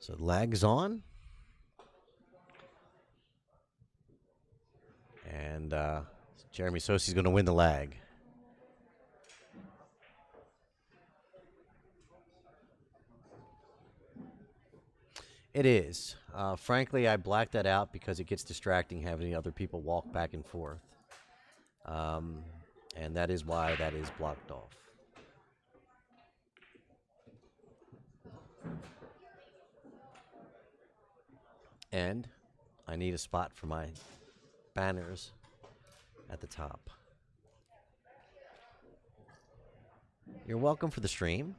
So lag's on. And Jeremy Sossei's going to win the lag. It is. Frankly, I blacked that out because it gets distracting having other people walk back and forth. And that is why that is blocked off. And I need a spot for my banners at the top. You're welcome for the stream.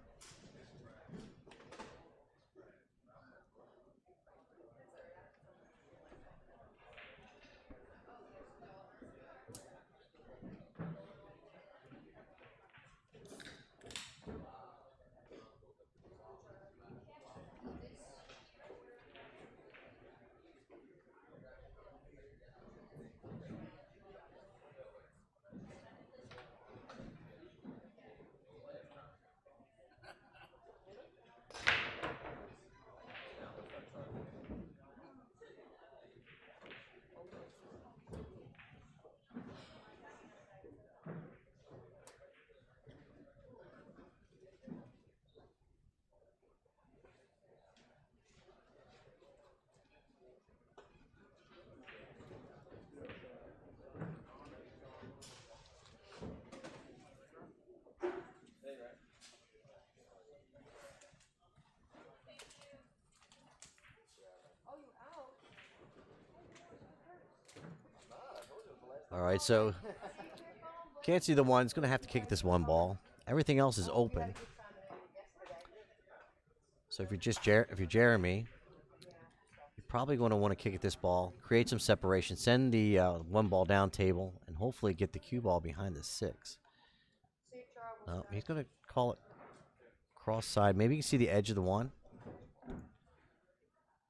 All right, so can't see the one. It's going to have to kick this one ball. Everything else is open. So if you're Jeremy, you're probably going to want to kick at this ball, create some separation, send the one ball down table, and hopefully get the cue ball behind the 6. He's going to call it cross side. Maybe you can see the edge of the 1.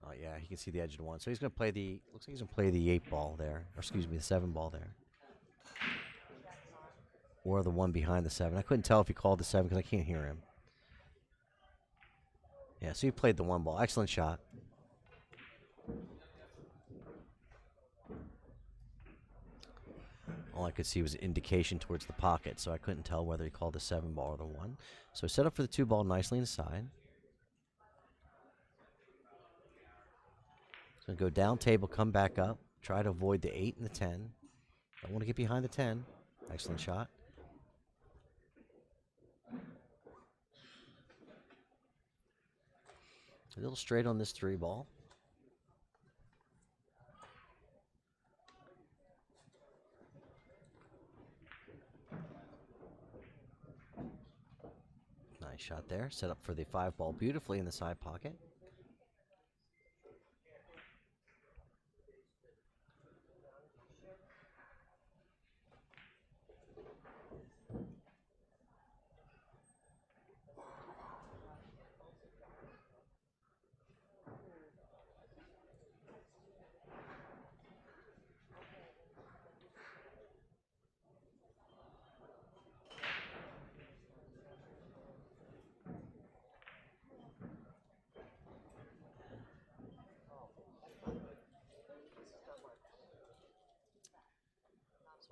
Oh yeah, he can see the edge of the 1. So he's going to play the. Looks like he's going to play the 8 ball there, or excuse me, the 7 ball there, or the 1 behind the 7. I couldn't tell if he called the 7 because I can't hear him. Yeah, so he played the 1 ball. Excellent shot. All I could see was an indication towards the pocket, so I couldn't tell whether he called the 7 ball or the 1. So set up for the 2 ball nicely inside. He's going to go down table, come back up, try to avoid the 8 and the 10. Don't want to get behind the 10. Excellent shot. A little straight on this 3 ball. Nice shot there. Set up for the 5 ball beautifully in the side pocket.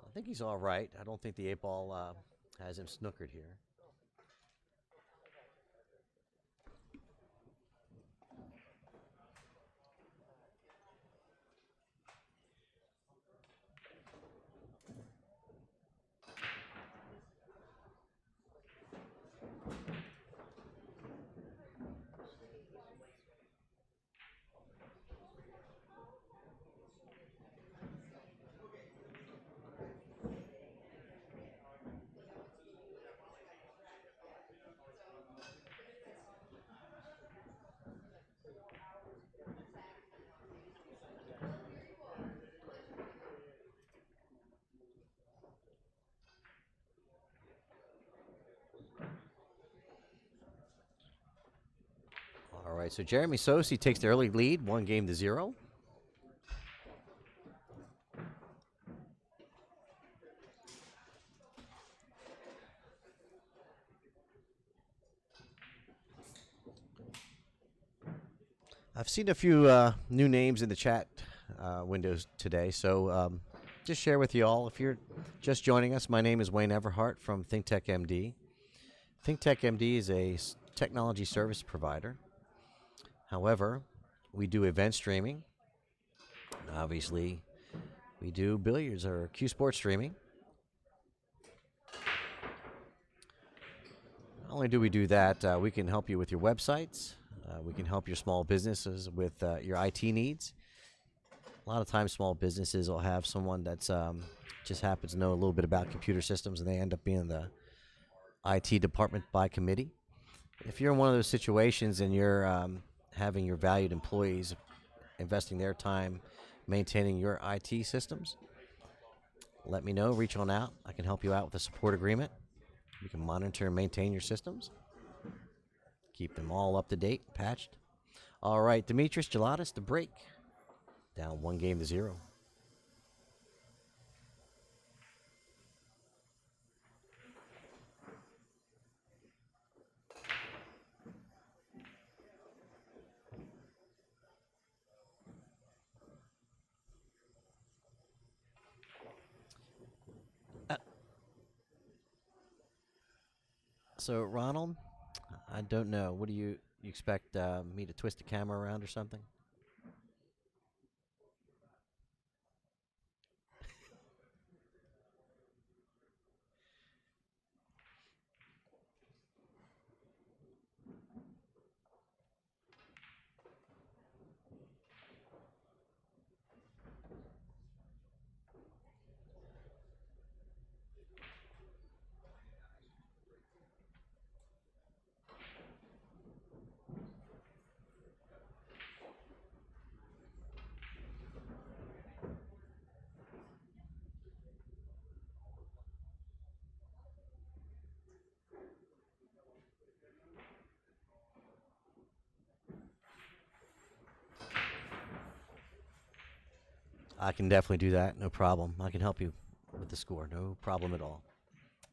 I think he's all right. I don't think the 8 ball has him snookered here. All right, so Jeremy Sossei takes the early lead, 1-0. I've seen a few new names in the chat windows today, so just share with you all. If you're just joining us, my name is Wayne Everhart from ThinkTechMD. ThinkTechMD is a technology service provider. However, we do event streaming. Obviously, we do billiards or Q Sports streaming. Not only do we do that, we can help you with your websites. We can help your small businesses with your IT needs. A lot of times small businesses will have someone that's just happens to know a little bit about computer systems, and they end up being the IT department by committee. If you're in one of those situations and you're having your valued employees investing their time maintaining your IT systems, let me know. Reach on out. I can help you out with a support agreement. You can monitor and maintain your systems. Keep them all up to date, patched. All right, Demetrius, Jelatis, the break. Down 1-0. So, Ronald, I don't know. What do you expect me to twist the camera around or something? I can definitely do that. No problem. I can help you with the score. No problem at all.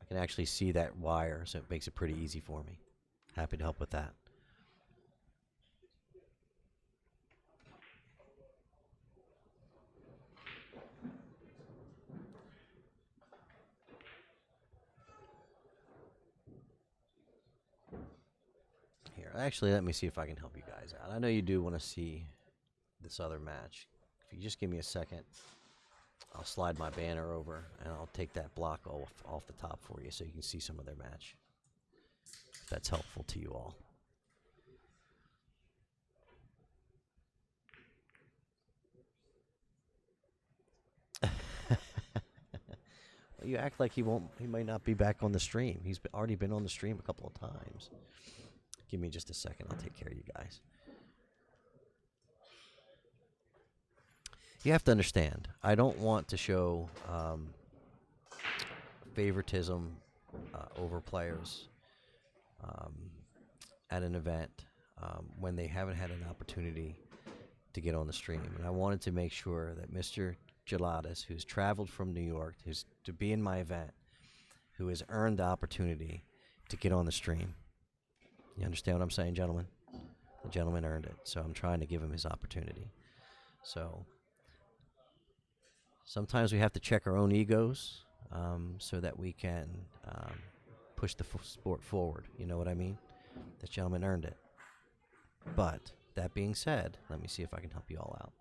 I can actually see that wire, so it makes it pretty easy for me. Happy to help with that. Here, actually, let me see if I can help you guys out. I know you do want to see this other match. If you just give me a second, I'll slide my banner over and I'll take that block off the top for you so you can see some of their match. If that's helpful to you all. Well, you act like he might not be back on the stream. He's already been on the stream a couple of times. Give me just a second. I'll take care of you guys. You have to understand, I don't want to show favoritism over players at an event when they haven't had an opportunity to get on the stream. And I wanted to make sure that Mr. Jelatis, who's traveled from New York to be in my event, who has earned the opportunity to get on the stream. You understand what I'm saying, gentlemen? The gentleman earned it, so I'm trying to give him his opportunity. So sometimes we have to check our own egos so that we can push the sport forward. You know what I mean? This gentleman earned it. But that being said, let me see if I can help you all out.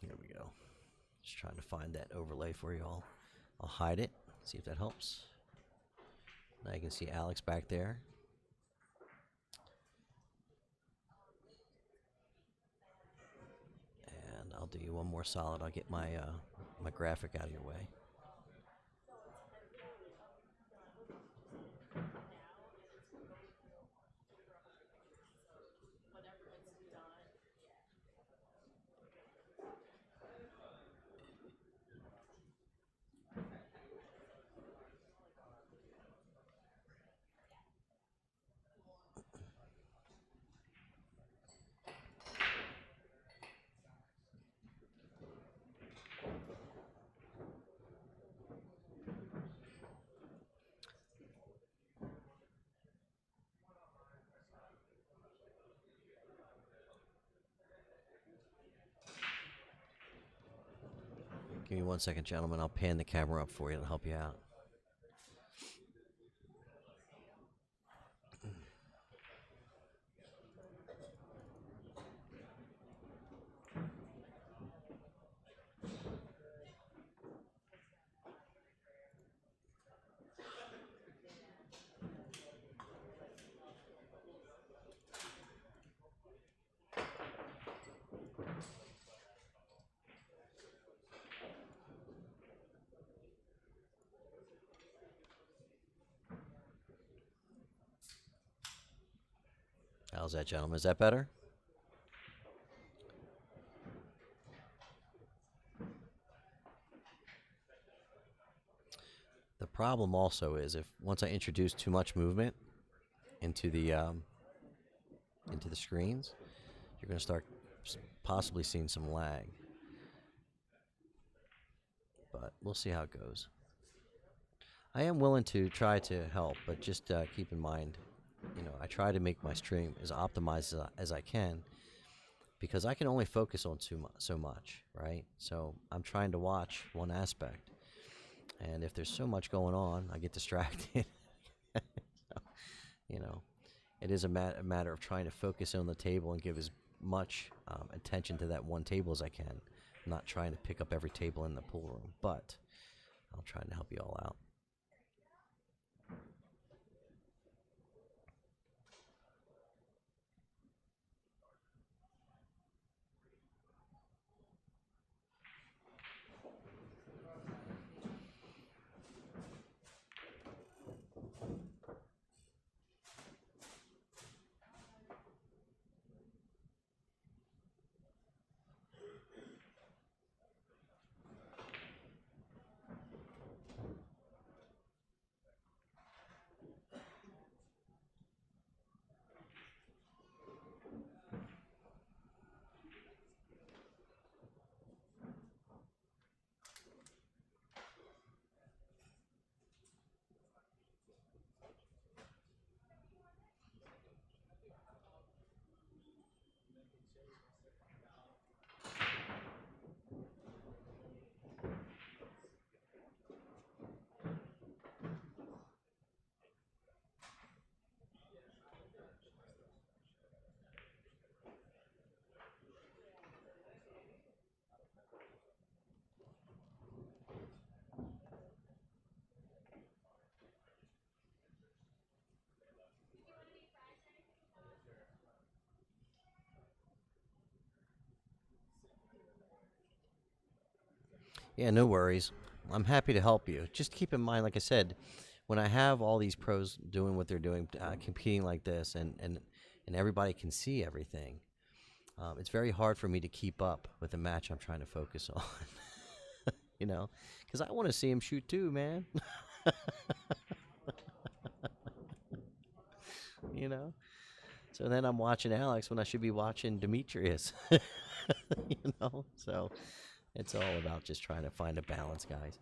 Here we go. Just trying to find that overlay for you all. I'll hide it, see if that helps. Now you can see Alex back there. And I'll do you one more solid. I'll get my my graphic out of your way. Give me 1 second, gentlemen. I'll pan the camera up for you to help you out. How's that, gentlemen? Is that better? The problem also is if once I introduce too much movement into the screens, you're going to start possibly seeing some lag. But we'll see how it goes. I am willing to try to help, but just keep in mind, I try to make my stream as optimized as I can, because I can only focus on so much, right? So I'm trying to watch one aspect, and if there's so much going on, I get distracted. So, it is a matter of trying to focus on the table and give as much attention to that one table as I can. I'm not trying to pick up every table in the pool room, but I'll try to help you all out. Yeah, no worries. I'm happy to help you. Just keep in mind, like I said, when I have all these pros doing what they're doing, competing like this, and everybody can see everything, it's very hard for me to keep up with the match I'm trying to focus on. Because I want to see him shoot too, man. So then I'm watching Alex when I should be watching Demetrius. So it's all about just trying to find a balance, guys.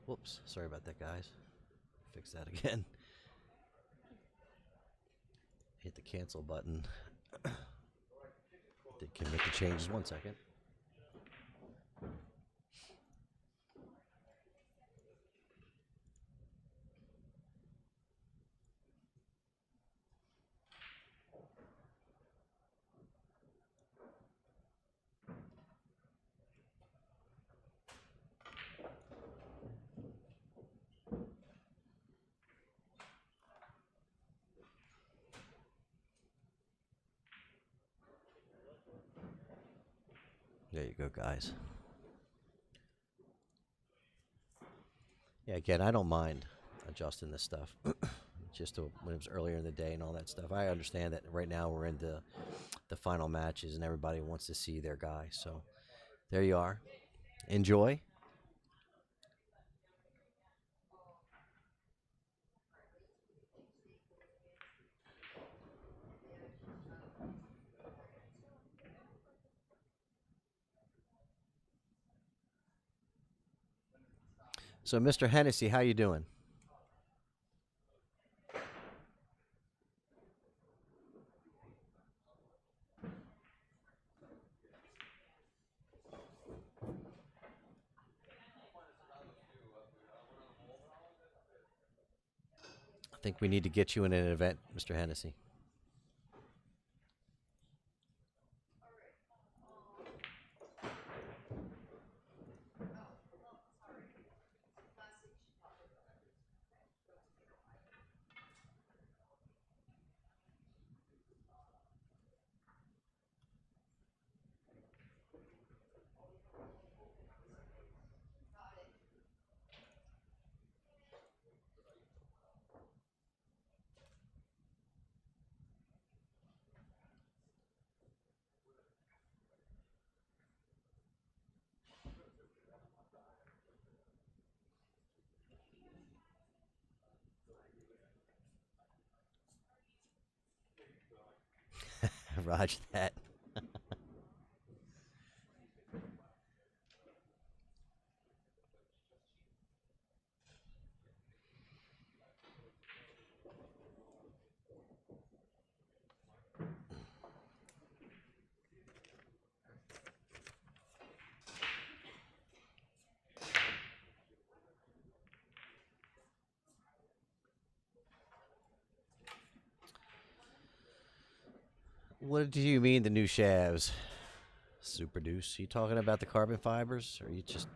Whoops, sorry about that, guys. Fix that again. Hit the cancel button. Did can make the changes. 1 second. There you go, guys. Yeah, again, I don't mind adjusting this stuff. Just when it was earlier in the day and all that stuff. I understand that right now we're into the final matches and everybody wants to see their guy. So there you are. Enjoy. So, Mr. Hennessy, how you doing? I think we need to get you in an event, Mr. Hennessy. Roger that. What do you mean the new shafts? Super Deuce. You talking about the carbon fibers, or you just?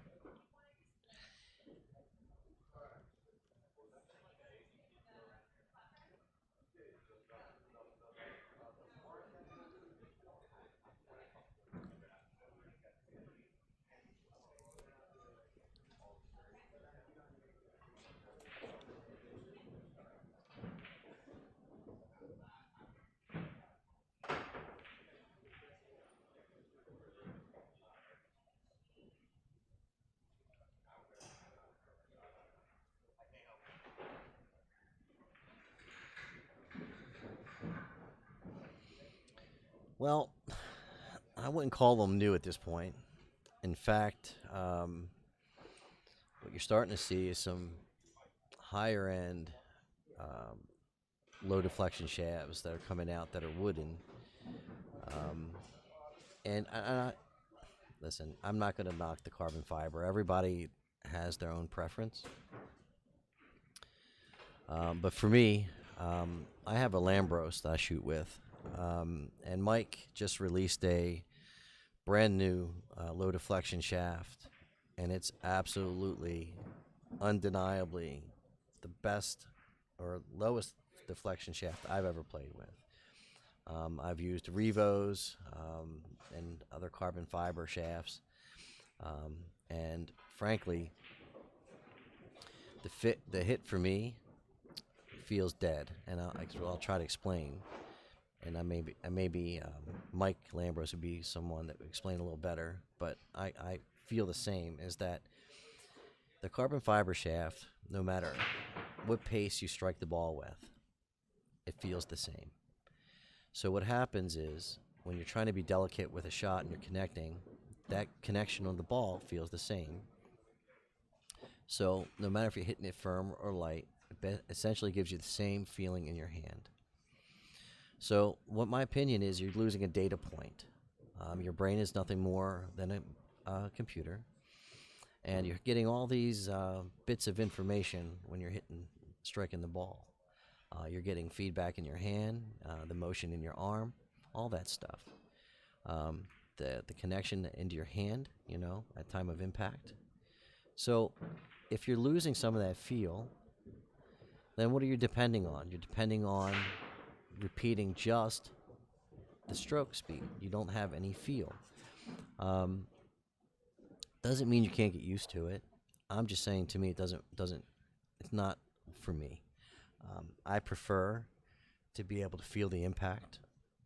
Well, I wouldn't call them new at this point. In fact, what you're starting to see is some higher end um, low deflection shafts that are coming out that are wooden. Um, and listen, I'm not going to knock the carbon fiber. Everybody has their own preference. But for me, I have a Lambros that I shoot with. And Mike just released a brand new low deflection shaft. And it's absolutely, undeniably the best or lowest deflection shaft I've ever played with. I've used Revos and other carbon fiber shafts. And frankly, the hit for me feels dead, and I'll try to explain. And maybe Mike Lambros would be someone that would explain a little better. But I feel the same. Is that the carbon fiber shaft, no matter what pace you strike the ball with, it feels the same. So what happens is when you're trying to be delicate with a shot and you're connecting, that connection on the ball feels the same. So no matter if you're hitting it firm or light, it essentially gives you the same feeling in your hand. So what my opinion is, you're losing a data point. Your brain is nothing more than a computer, and you're getting all these bits of information when you're striking the ball. You're getting feedback in your hand, the motion in your arm, all that stuff. The connection into your hand, at time of impact. So if you're losing some of that feel, then what are you depending on? You're depending on repeating just the stroke speed. You don't have any feel. Doesn't mean you can't get used to it. I'm just saying, to me, it doesn't. It's not for me. I prefer to be able to feel the impact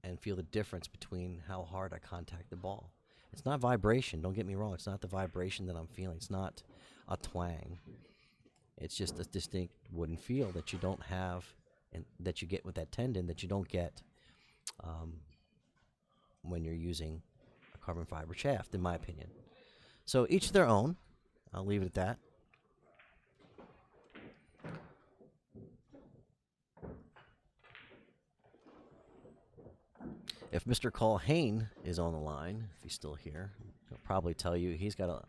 and feel the difference between how hard I contact the ball. It's not vibration. Don't get me wrong. It's not the vibration that I'm feeling. It's not a twang. It's just a distinct wooden feel that you don't have, and that you get with that tendon that you don't get um, when you're using a carbon fiber shaft, in my opinion. So each their own. I'll leave it at that. If Mr. Colhane is on the line, if he's still here, he'll probably tell you he's got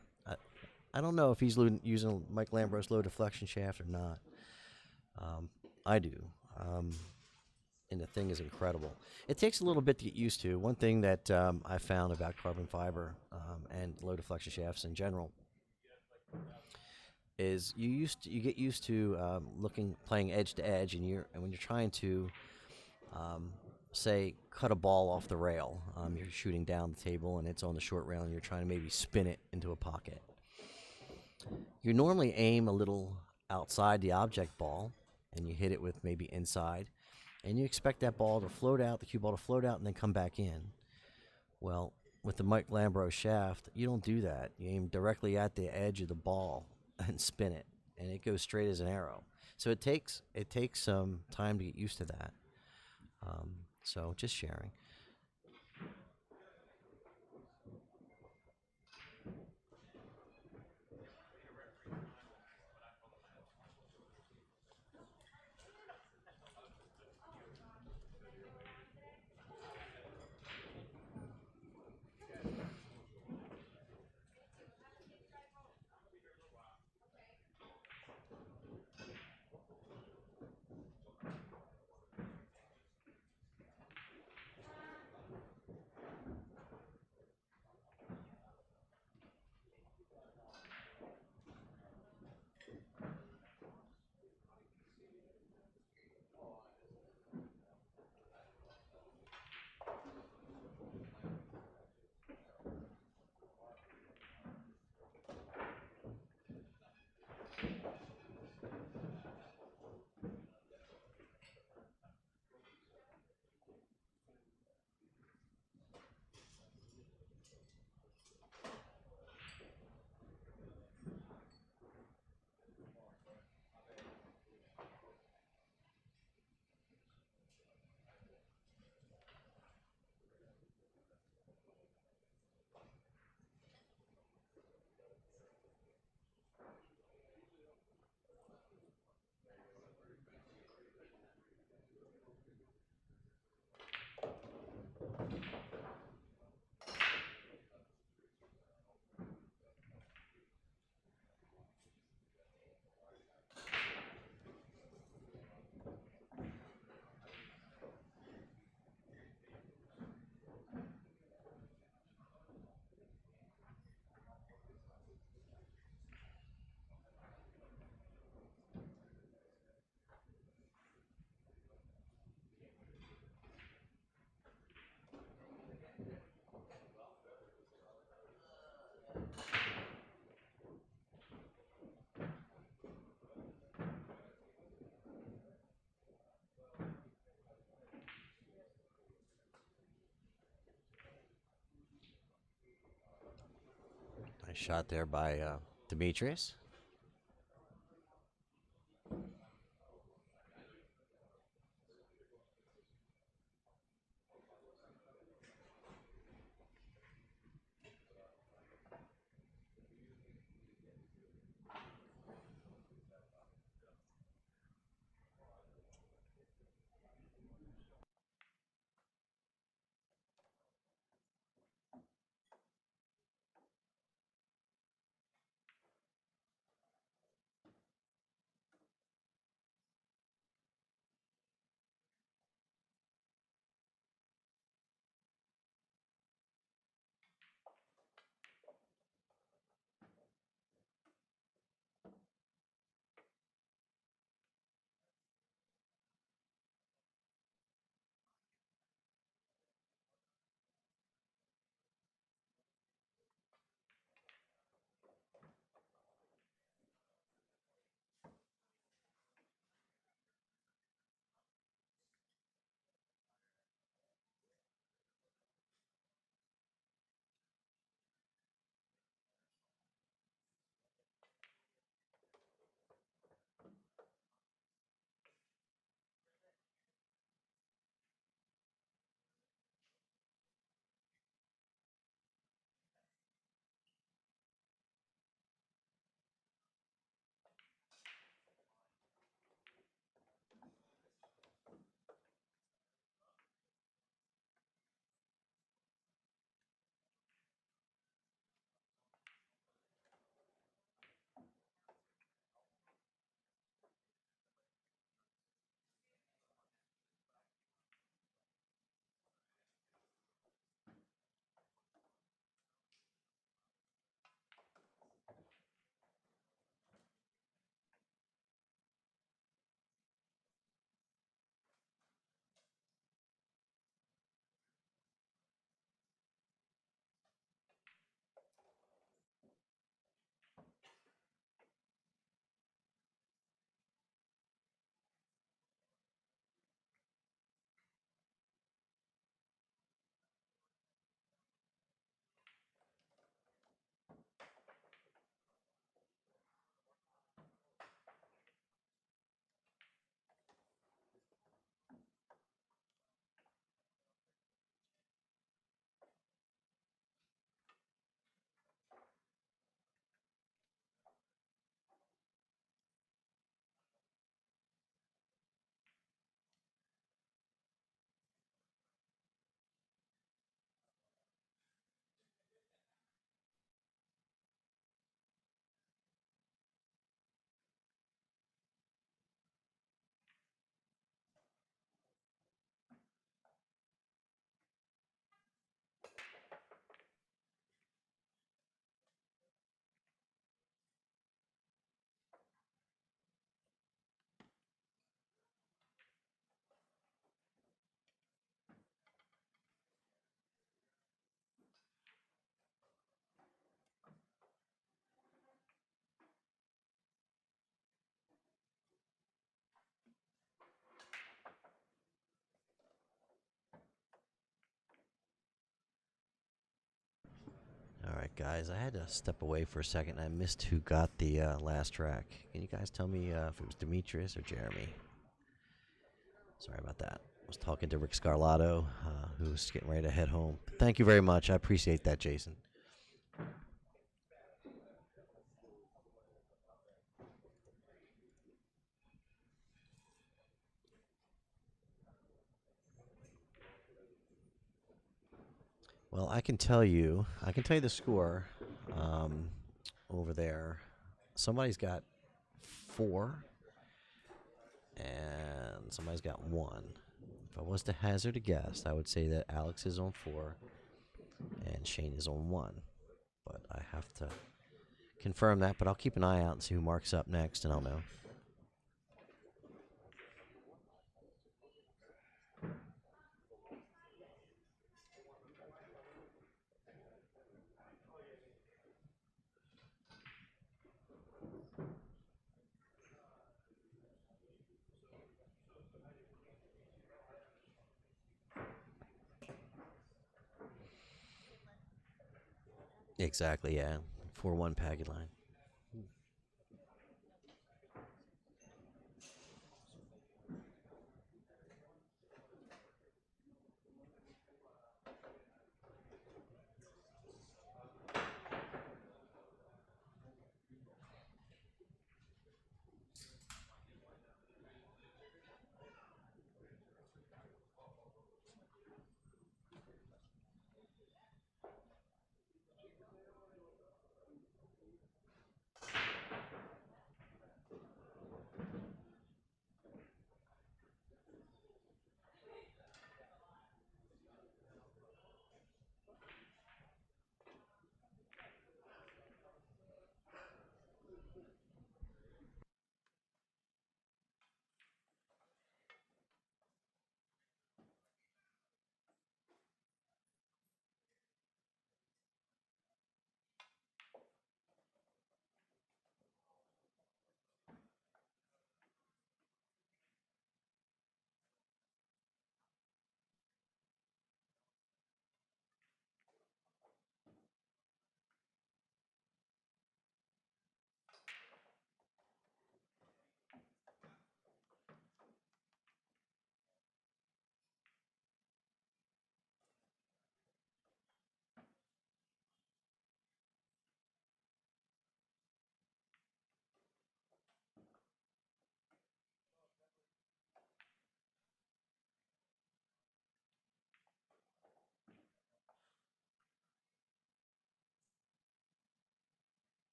I don't know if he's using Mike Lambros low deflection shaft or not. I do. And the thing is incredible. It takes a little bit to get used to. One thing that I found about carbon fiber and low deflection shafts in general is you get used to playing edge to edge, and when you're trying to say cut a ball off the rail, you're shooting down the table and it's on the short rail, and you're trying to maybe spin it into a pocket. You normally aim a little outside the object ball, and you hit it with maybe inside, and you expect that ball to float out, the cue ball to float out, and then come back in. Well, with the Mike Lambros shaft, you don't do that. You aim directly at the edge of the ball and spin it, and it goes straight as an arrow. So it takes some time to get used to that. So just sharing. Nice shot there by Demetrius. Guys, I had to step away for a second. I missed who got the last track. Can you guys tell me if it was Demetrius or Jeremy? Sorry about that. I was talking to Rick Scarlato, who's getting ready to head home. Thank you very much. I appreciate that, Jason. Well, I can tell you the score over there. Somebody's got 4, and somebody's got 1. If I was to hazard a guess, I would say that Alex is on 4, and Shane is on 1. But I have to confirm that, but I'll keep an eye out and see who marks up next, and I'll know. Exactly, yeah. 4-1 packet line.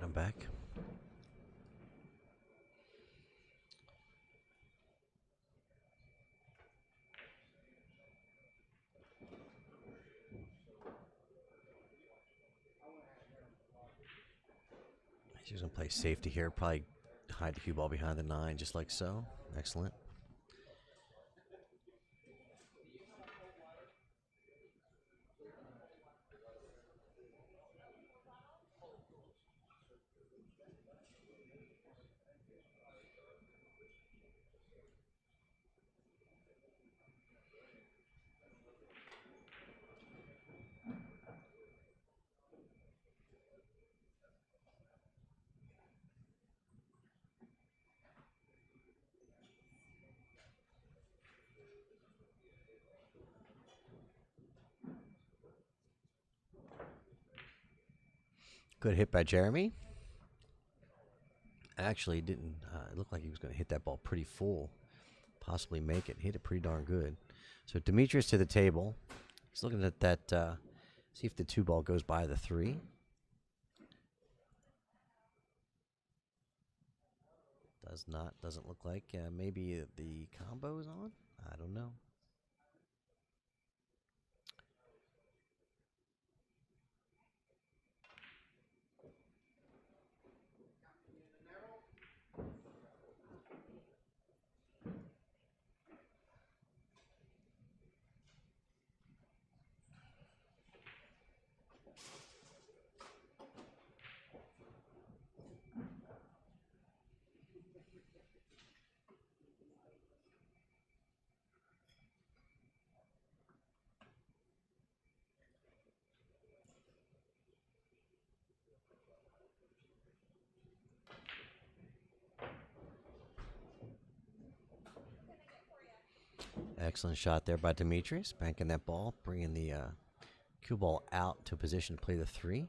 I'm back. She's going to play safety here. Probably hide the cue ball behind the 9, just like so. Excellent. Good hit by Jeremy. Actually, didn't. It looked like he was going to hit that ball pretty full. Possibly make it. Hit it pretty darn good. So Demetrius to the table. He's looking at that. See if the 2 ball goes by the 3. Does not. Doesn't look like. Maybe the combo is on. I don't know. Excellent shot there by Demetrius. Banking that ball, bringing the cue ball out to position to play the 3.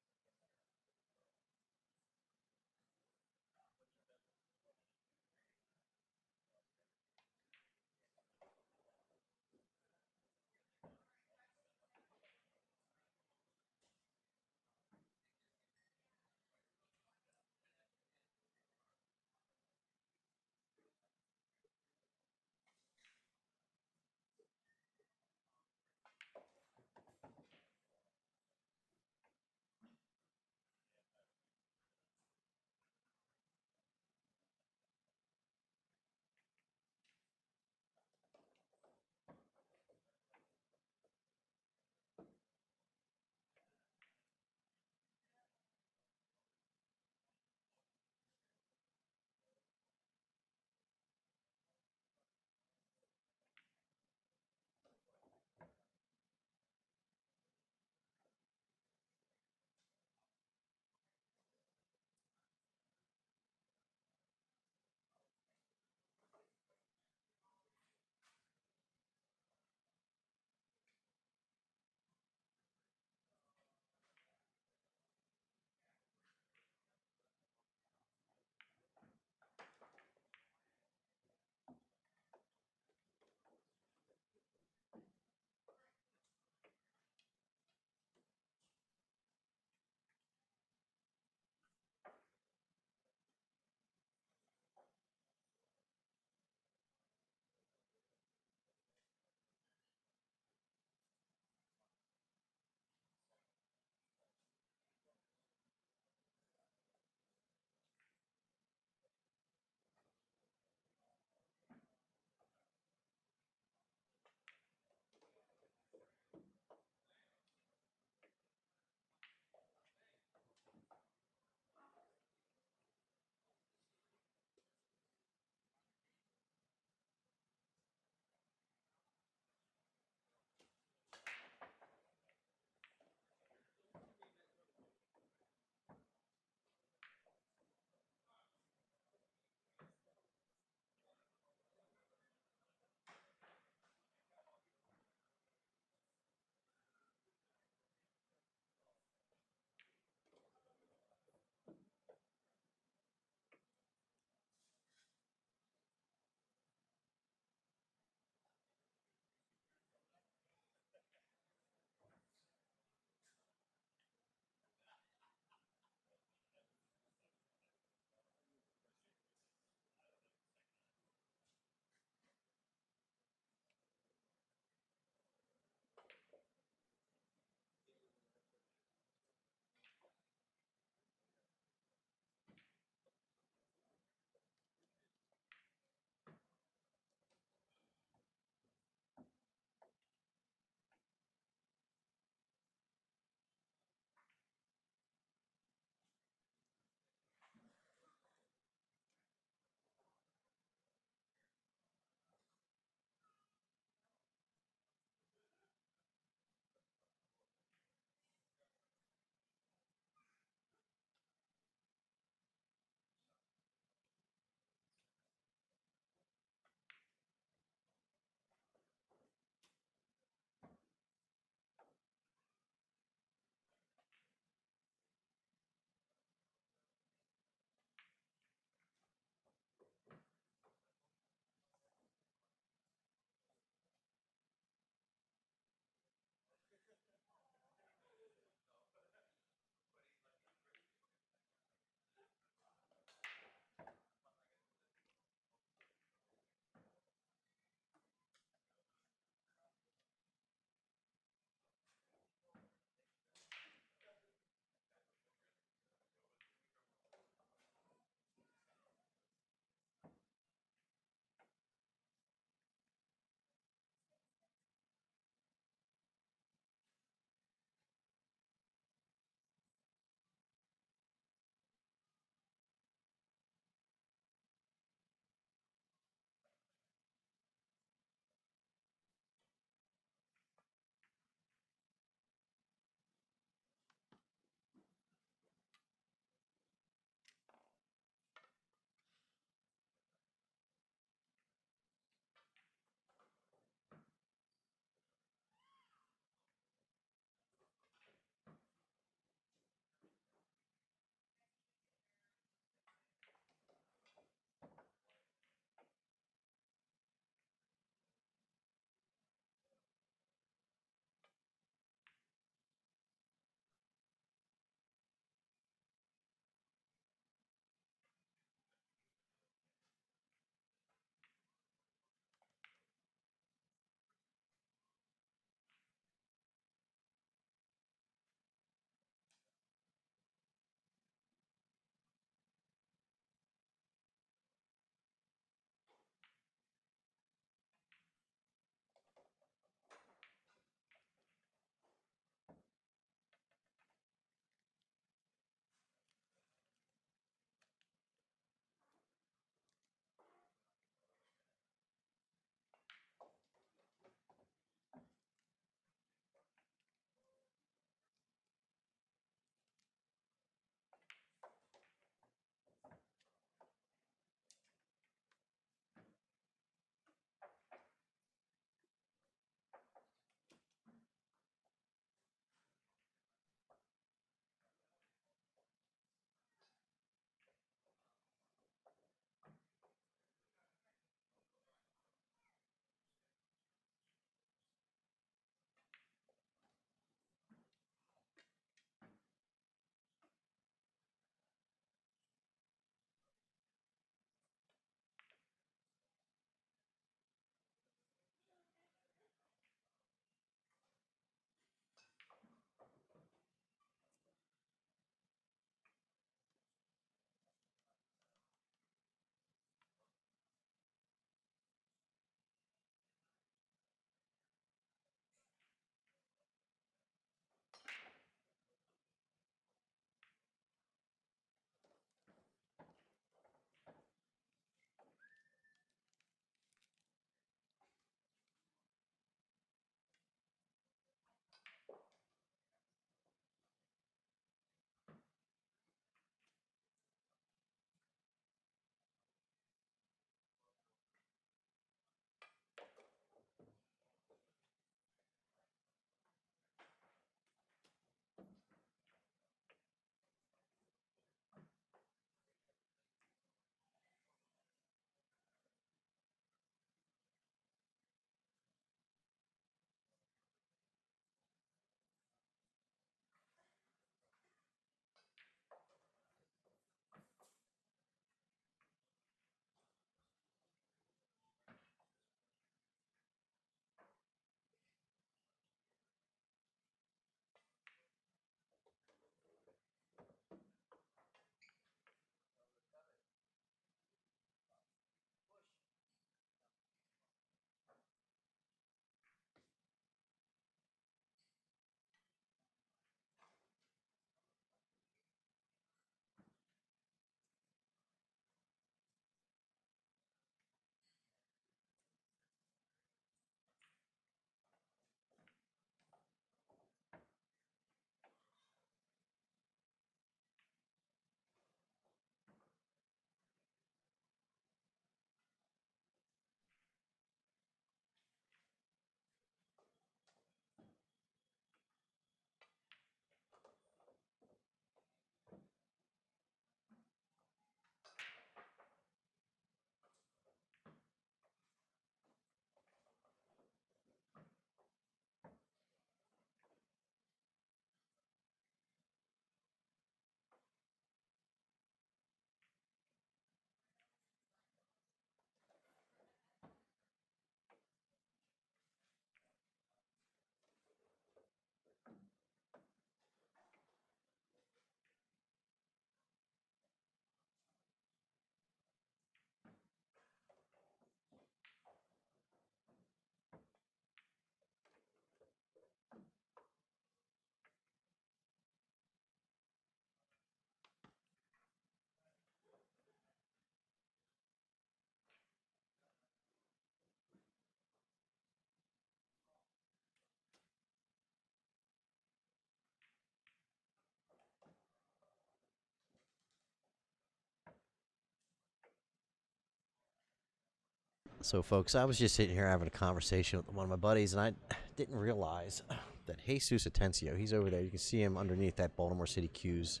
So, folks, I was just sitting here having a conversation with one of my buddies, and I didn't realize that Jesus Atencio, he's over there. You can see him underneath that Baltimore City Q's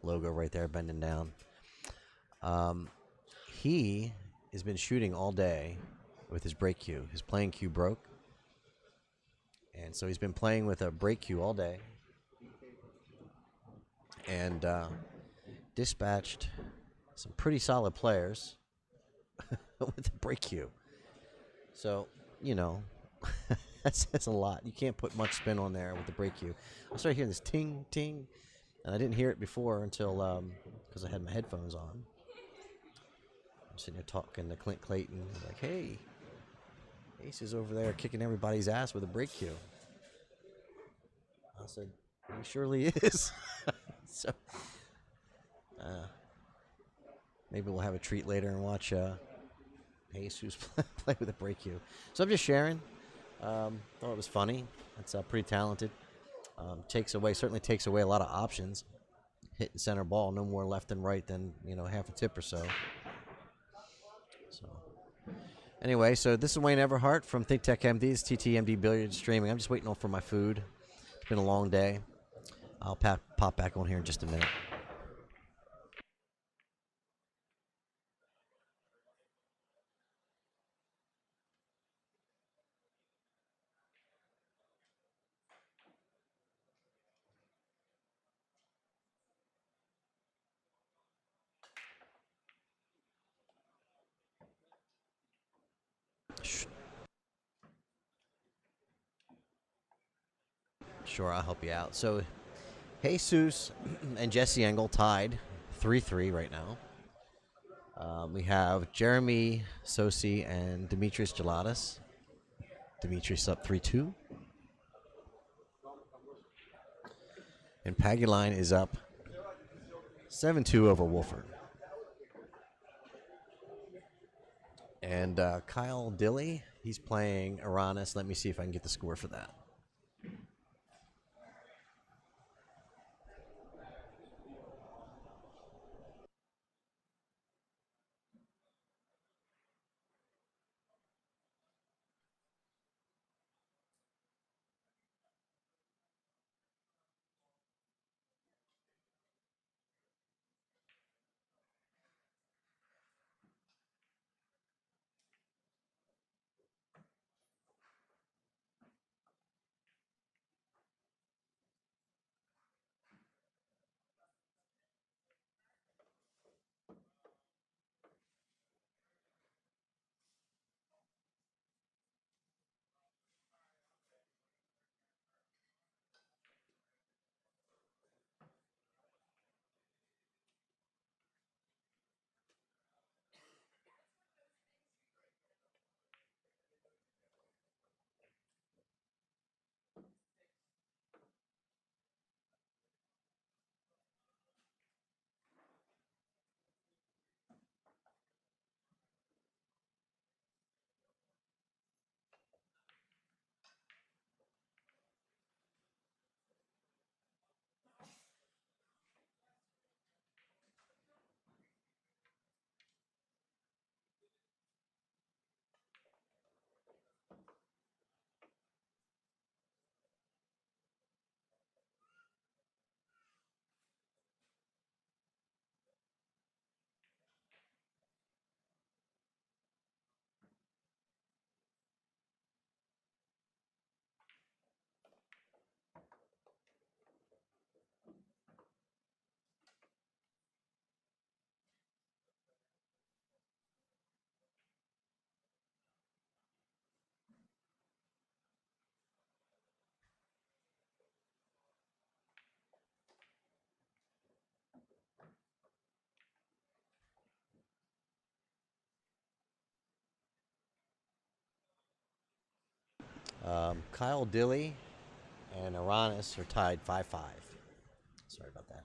logo right there, bending down. He has been shooting all day with his break cue. His playing cue broke, and so he's been playing with a break cue all day, and dispatched some pretty solid players with the break cue. So, you know, that's a lot. You can't put much spin on there with the break cue. I started hearing this ting, ting, and I didn't hear it before until, because I had my headphones on. I'm sitting here talking to Clint Clayton, like, hey, Ace is over there kicking everybody's ass with a break cue. I said, he surely is. So, maybe we'll have a treat later and watch Jesus play with a break cue. So I'm just sharing. Thought it was funny. It's pretty talented. Certainly takes away a lot of options. Hitting center ball, no more left and right than half a tip or so. So anyway, so this is Wayne Everhart from ThinkTechMD. It's TTMD Billiards streaming. I'm just waiting for my food. It's been a long day. I'll pop back on here in just a minute. Sure, I'll help you out. So Jesus and Jesse Engel tied 3-3 right now. We have Jeremy Sossei and Demetrius Jelatis. Demetrius up 3-2. And Paguline is up 7-2 over Wolford. And Kyle Dilly, he's playing Uranus. Let me see if I can get the score for that. Kyle Dilly and Uranus are tied 5-5. Sorry about that.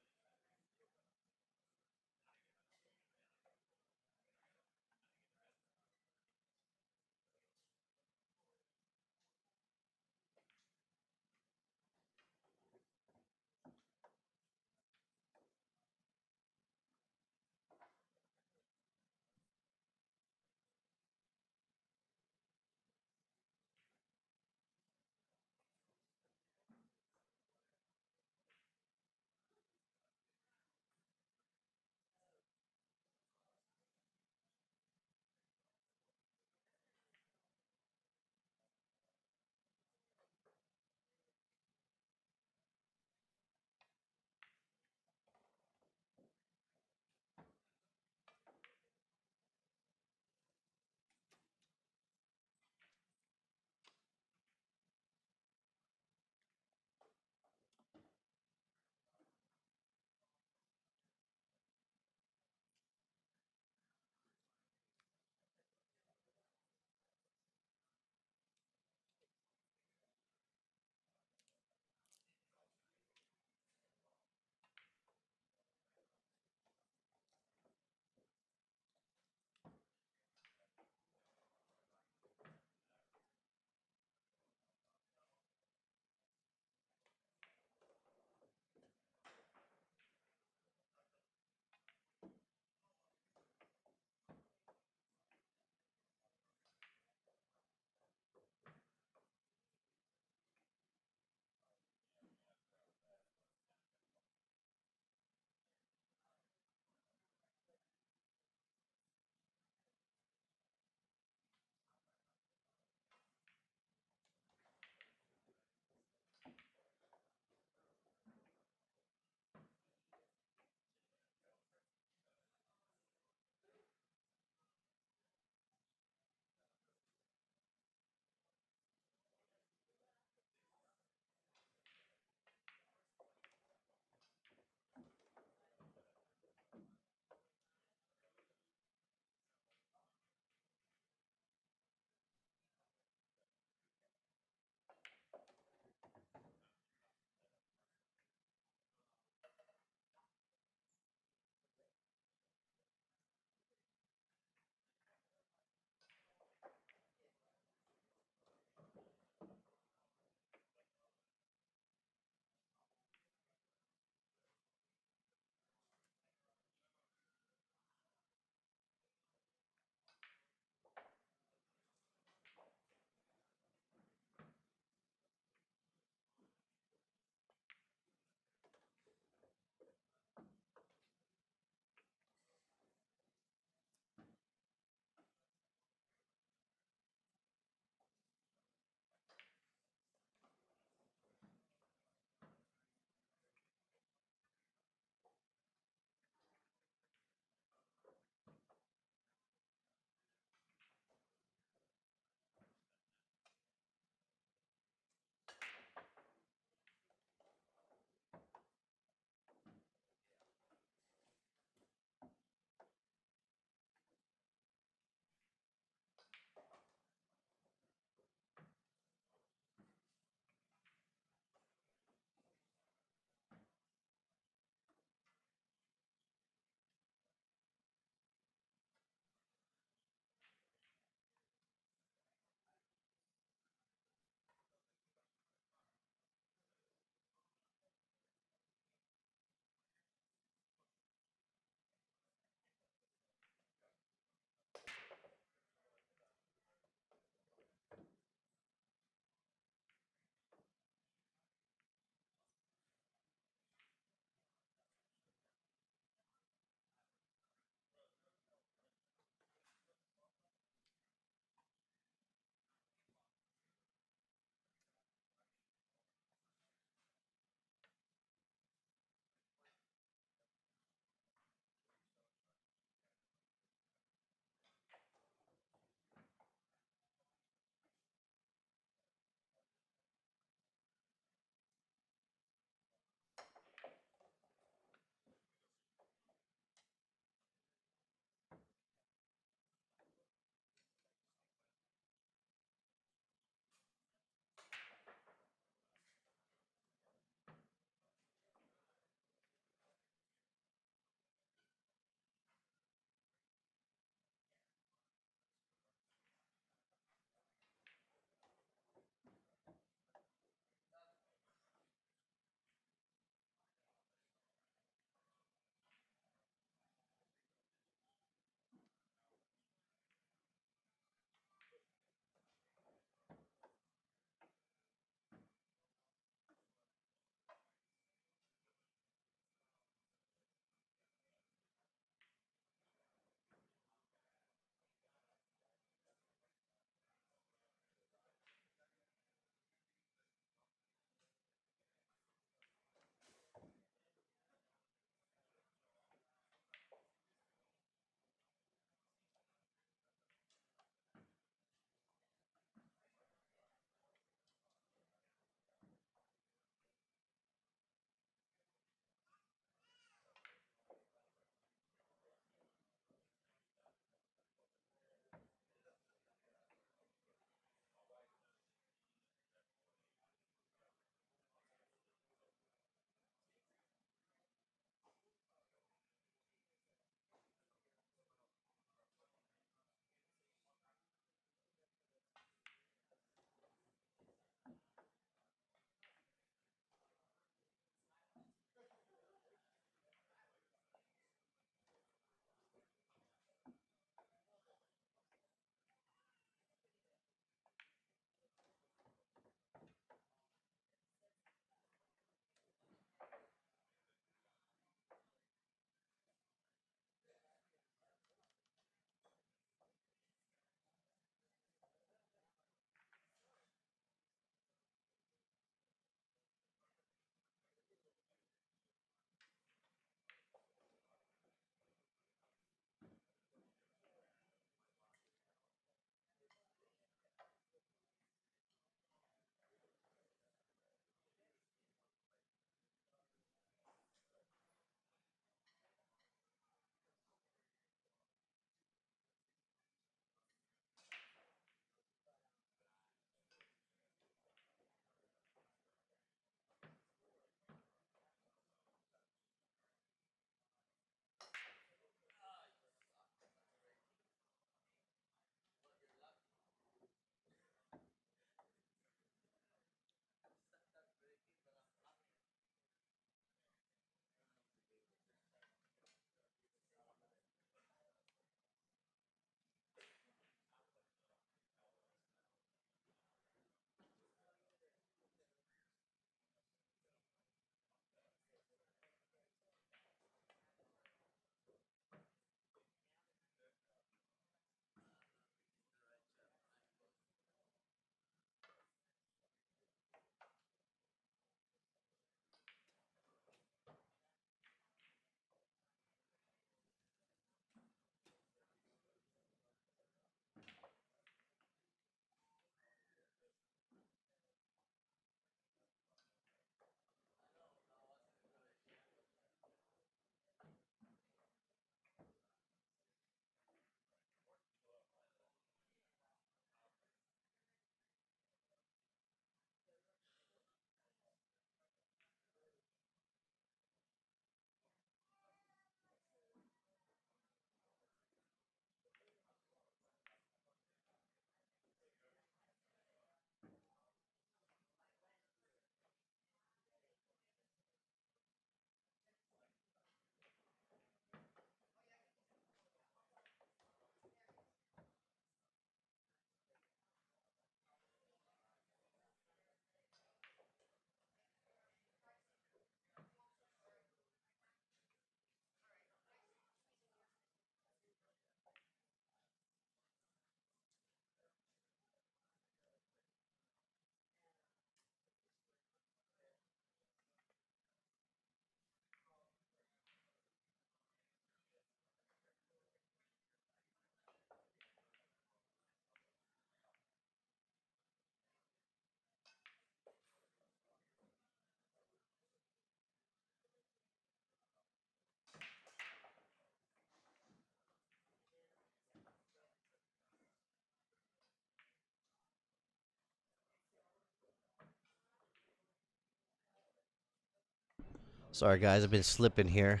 Sorry, guys, I've been slipping here.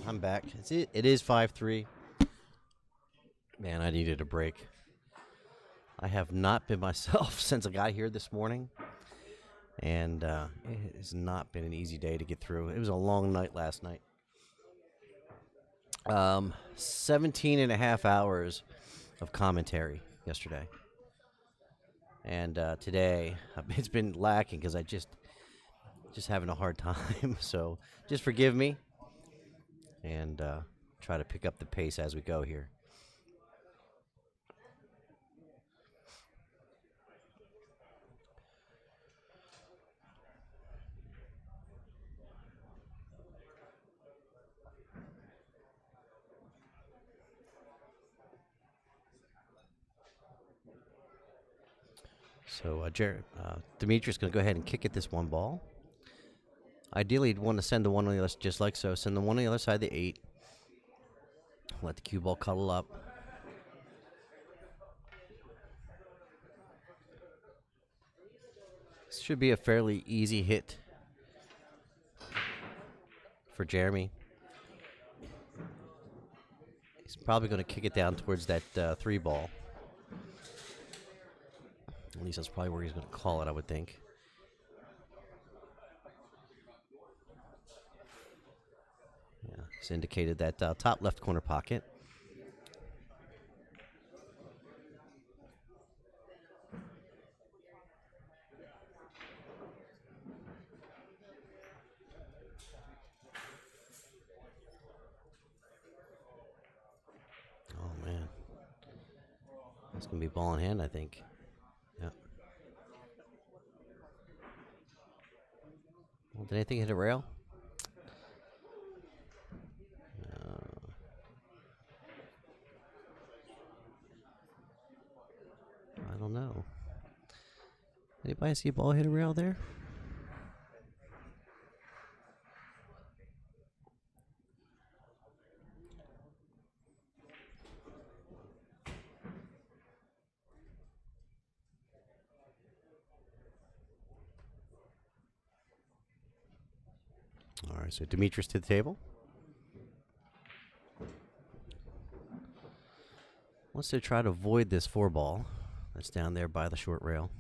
I'm back. It is 5-3. Man, I needed a break. I have not been myself since I got here this morning. And it has not been an easy day to get through. It was a long night last night. 17 and a half hours of commentary yesterday. And today, it's been lacking because I just having a hard time. So just forgive me and try to pick up the pace as we go here. So Demetrius is going to go ahead and kick at this one ball. Ideally, you'd want to send the one on the other, just like so. Send the one on the other side of the 8. Let the cue ball cuddle up. This should be a fairly easy hit for Jeremy. He's probably going to kick it down towards that 3 ball. At least that's probably where he's going to call it, I would think. Yeah, he's indicated that top left corner pocket. Oh, man. That's going to be ball in hand, I think. Yeah. Well, did anything hit a rail? I don't know. Anybody see a ball hit a rail there? All right, so Demetrius to the table. Wants to try to avoid this 4 ball that's down there by the short rail.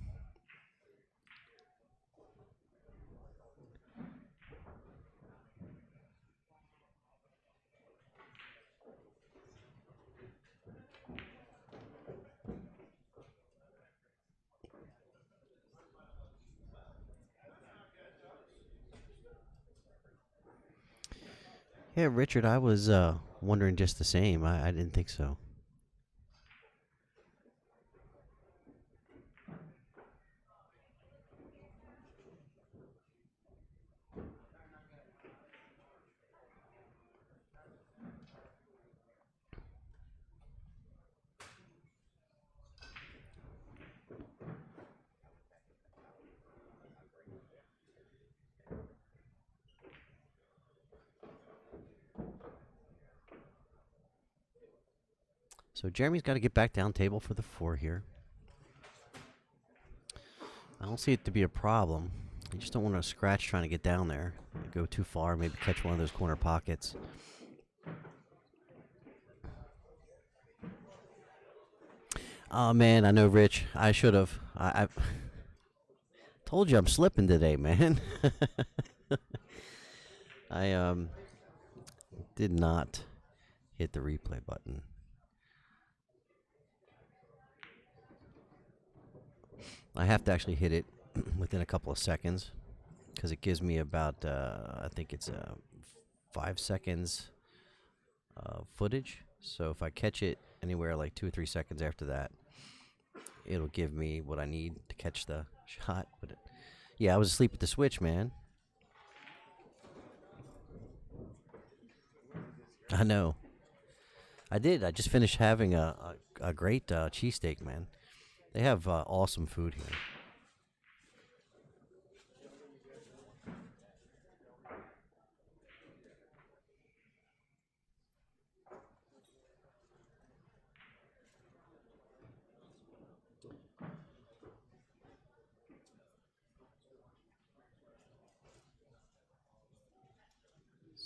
Yeah, Richard, I was wondering just the same. I didn't think so. So Jeremy's got to get back down table for the 4 here. I don't see it to be a problem. You just don't want to scratch trying to get down there. Go too far, maybe catch one of those corner pockets. Oh, man, I know, Rich. I should have. I told you I'm slipping today, man. I did not hit the replay button. I have to actually hit it within a couple of seconds because it gives me about, I think it's 5 seconds footage. So if I catch it anywhere like 2 or 3 seconds after that, it'll give me what I need to catch the shot. But yeah, I was asleep at the switch, man. I know. I did. I just finished having a great cheesesteak, man. They have awesome food here.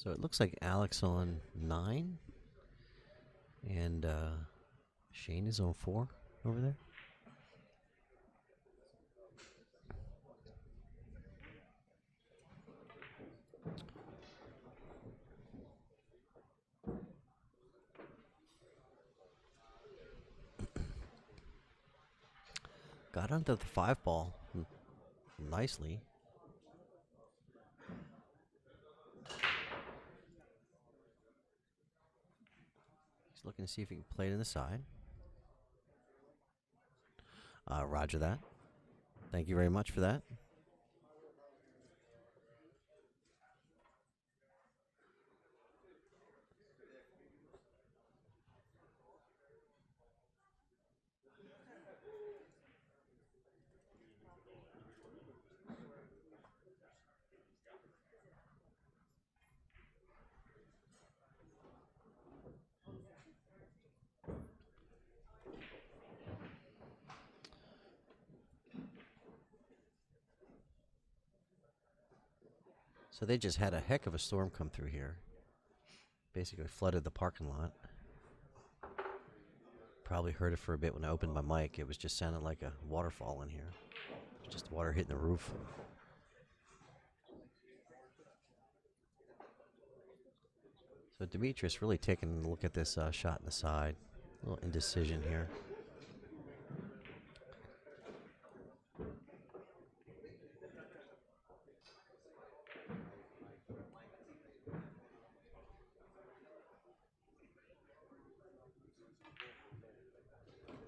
So it looks like Alex on 9. And Shane is on 4 over there. Got onto the 5 ball nicely. He's looking to see if he can play it in the side. Roger that. Thank you very much for that. So they just had a heck of a storm come through here. Basically flooded the parking lot. Probably heard it for a bit when I opened my mic. It was just sounding like a waterfall in here. It was just water hitting the roof. So Demetrius really taking a look at this shot in the side. A little indecision here.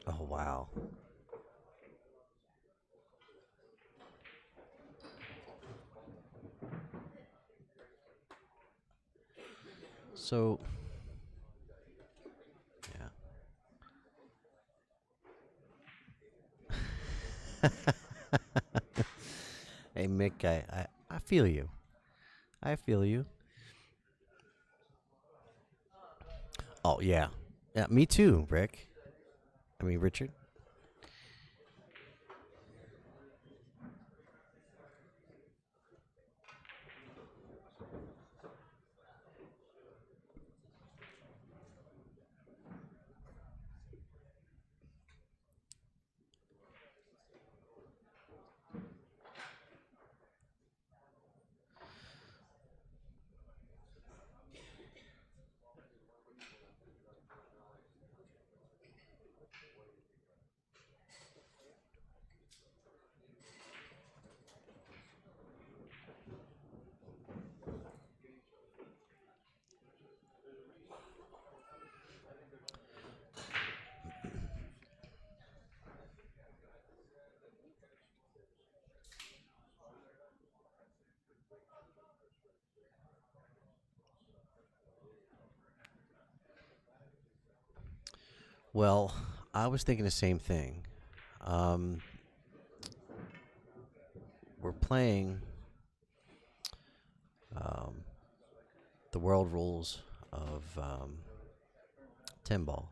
Oh, wow. So, yeah. Hey, Mick, I feel you. I feel you. Oh, yeah. Yeah, me too, Rick. I mean, Richard. Well, I was thinking the same thing. We're playing the world rules of 10 ball.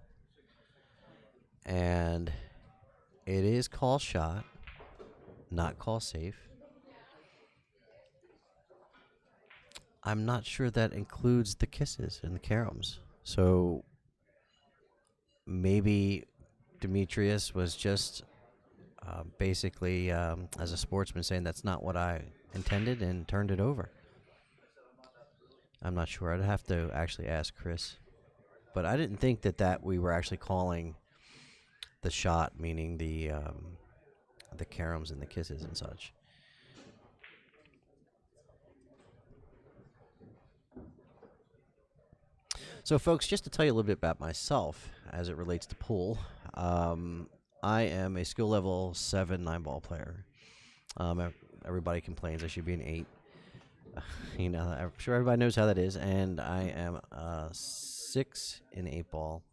And it is call shot, not call safe. I'm not sure that includes the kisses and the caroms. So maybe Demetrius was just basically, as a sportsman, saying that's not what I intended and turned it over. I'm not sure. I'd have to actually ask Chris. But I didn't think that we were actually calling the shot, meaning the caroms and the kisses and such. So, folks, just to tell you a little bit about myself as it relates to pool, I am a skill level 7 9-ball player. Everybody complains I should be an 8. You know, I'm sure everybody knows how that is. And I am 6 in 8-ball.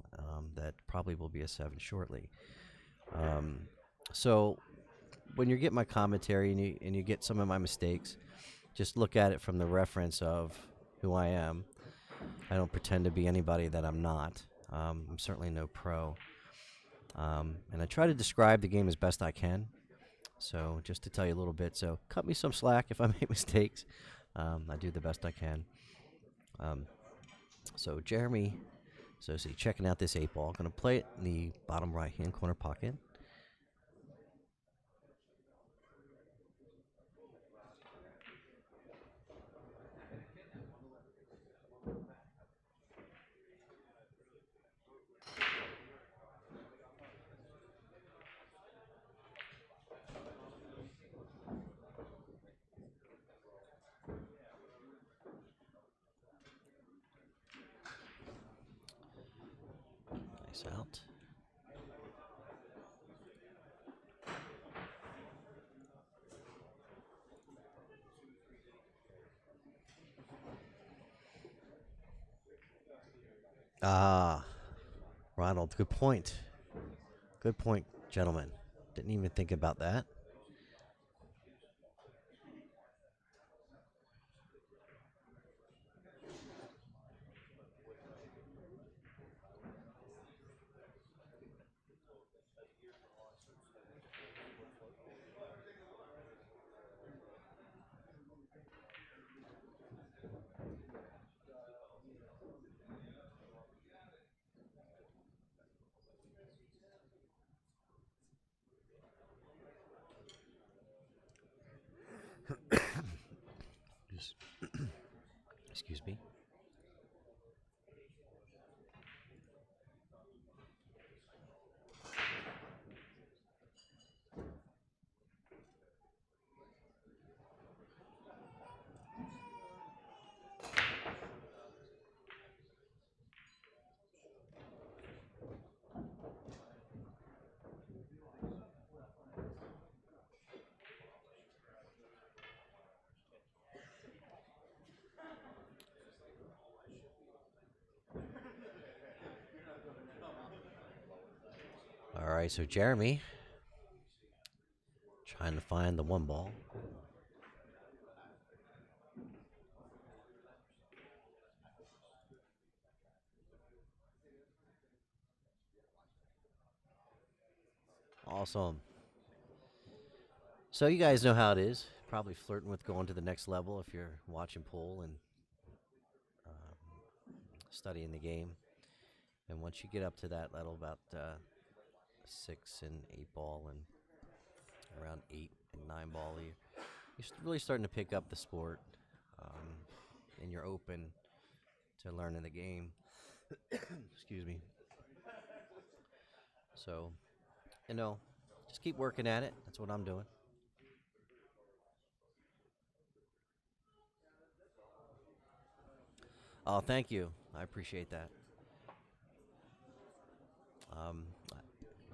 That probably will be a 7 shortly. So when you get my commentary and you get some of my mistakes, just look at it from the reference of who I am. I don't pretend to be anybody that I'm not. I'm certainly no pro. And I try to describe the game as best I can. So just to tell you a little bit, so cut me some slack if I make mistakes. I do the best I can. So Jeremy Sossei checking out this 8 ball. Going to play it in the bottom right-hand corner pocket. Nice out. Ah, Ronald, good point. Good point, gentlemen. Didn't even think about that. Excuse me. All right, so Jeremy trying to find the 1 ball. Awesome. So you guys know how it is. Probably flirting with going to the next level if you're watching pool and studying the game. And once you get up to that level, about 6 and 8 ball, and around 8 and 9 ball, you're really starting to pick up the sport, and you're open to learning the game. Excuse me. So, just keep working at it. That's what I'm doing. Oh, thank you. I appreciate that. Um,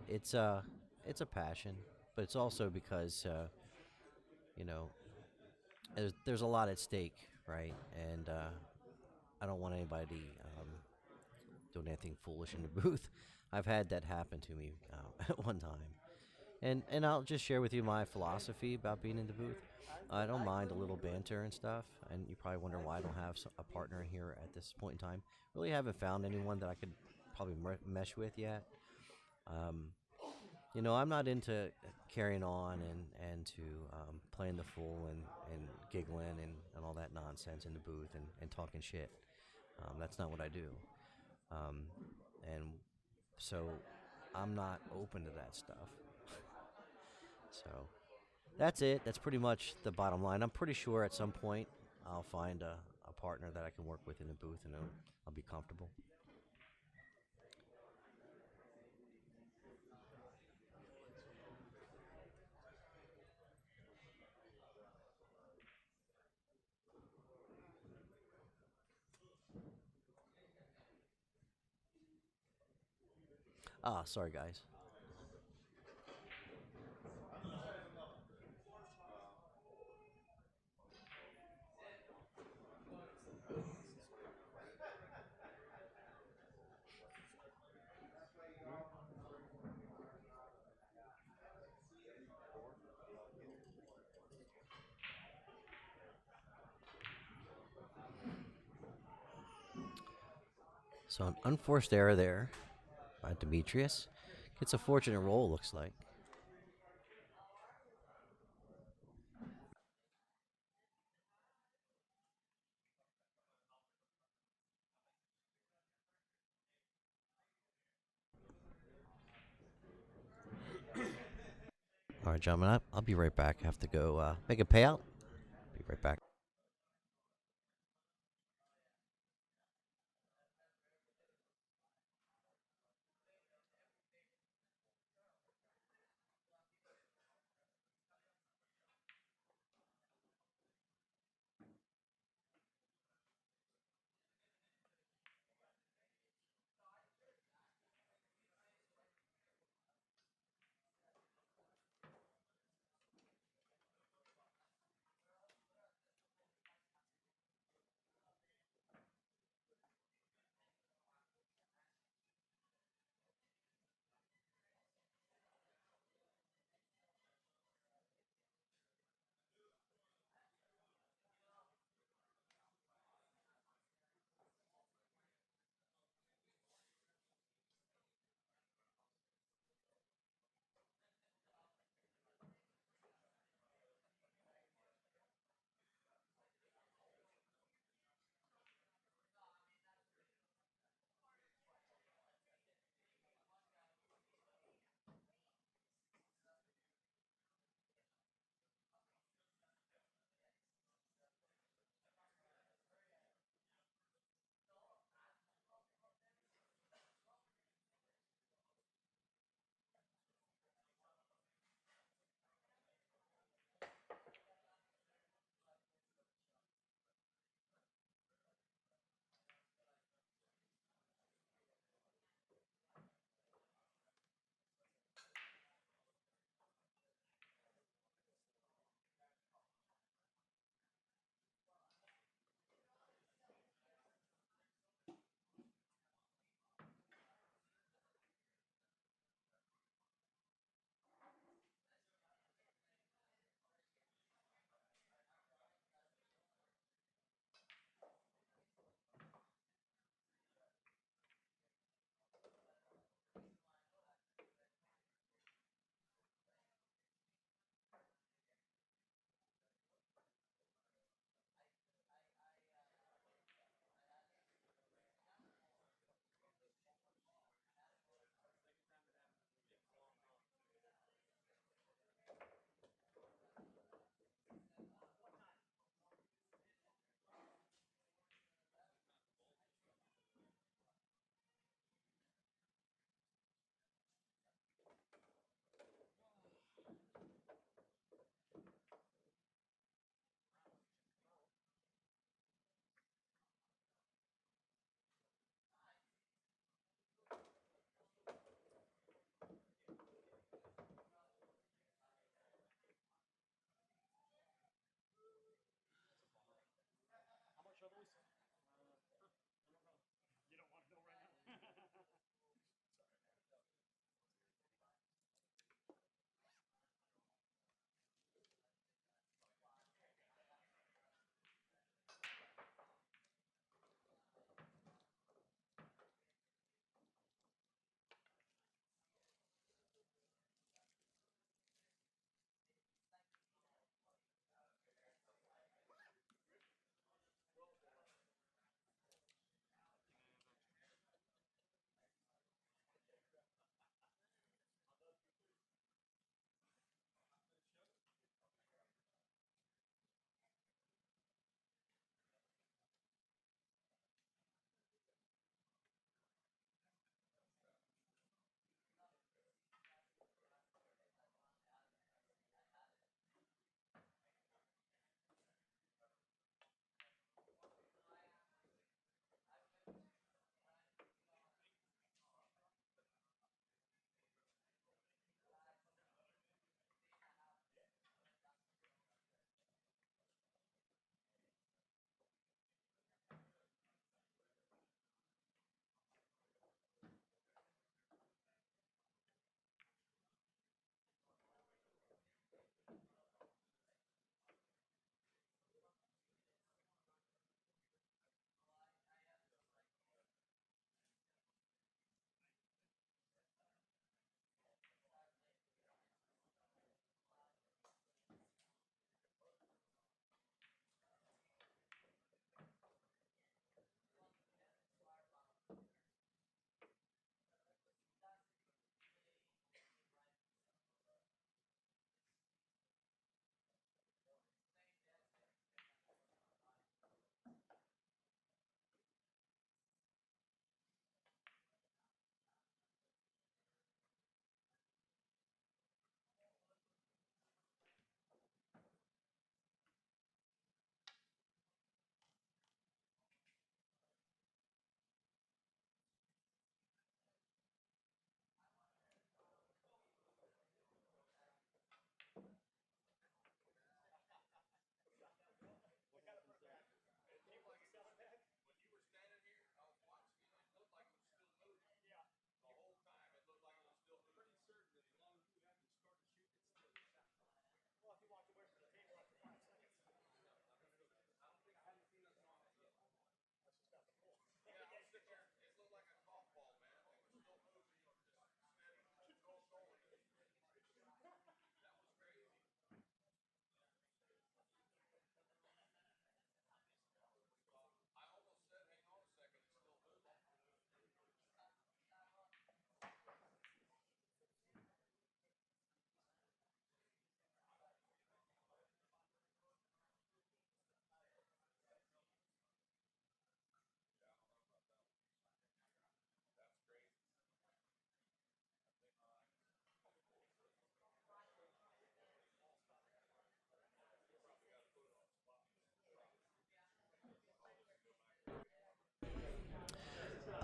it's a passion, but it's also because you know there's a lot at stake, right? And I don't want anybody doing anything foolish in the booth. I've had that happen to me at one time, and I'll just share with you my philosophy about being in the booth. I don't mind a little banter and stuff, and you probably wonder why I don't have a partner here at this point in time. Really haven't found anyone that I could probably mesh with yet. Um, I'm not into carrying on and to playing the fool and giggling and all that nonsense in the booth and talking shit. That's not what I do. Um, and so I'm not open to that stuff. So that's it. That's pretty much the bottom line. I'm pretty sure at some point I'll find a partner that I can work with in the booth, and I'll be comfortable. Ah, sorry, guys. So an unforced error there by Demetrius. Gets a fortunate roll, looks like. All right, gentlemen, I'll be right back. I have to go make a payout. Be right back.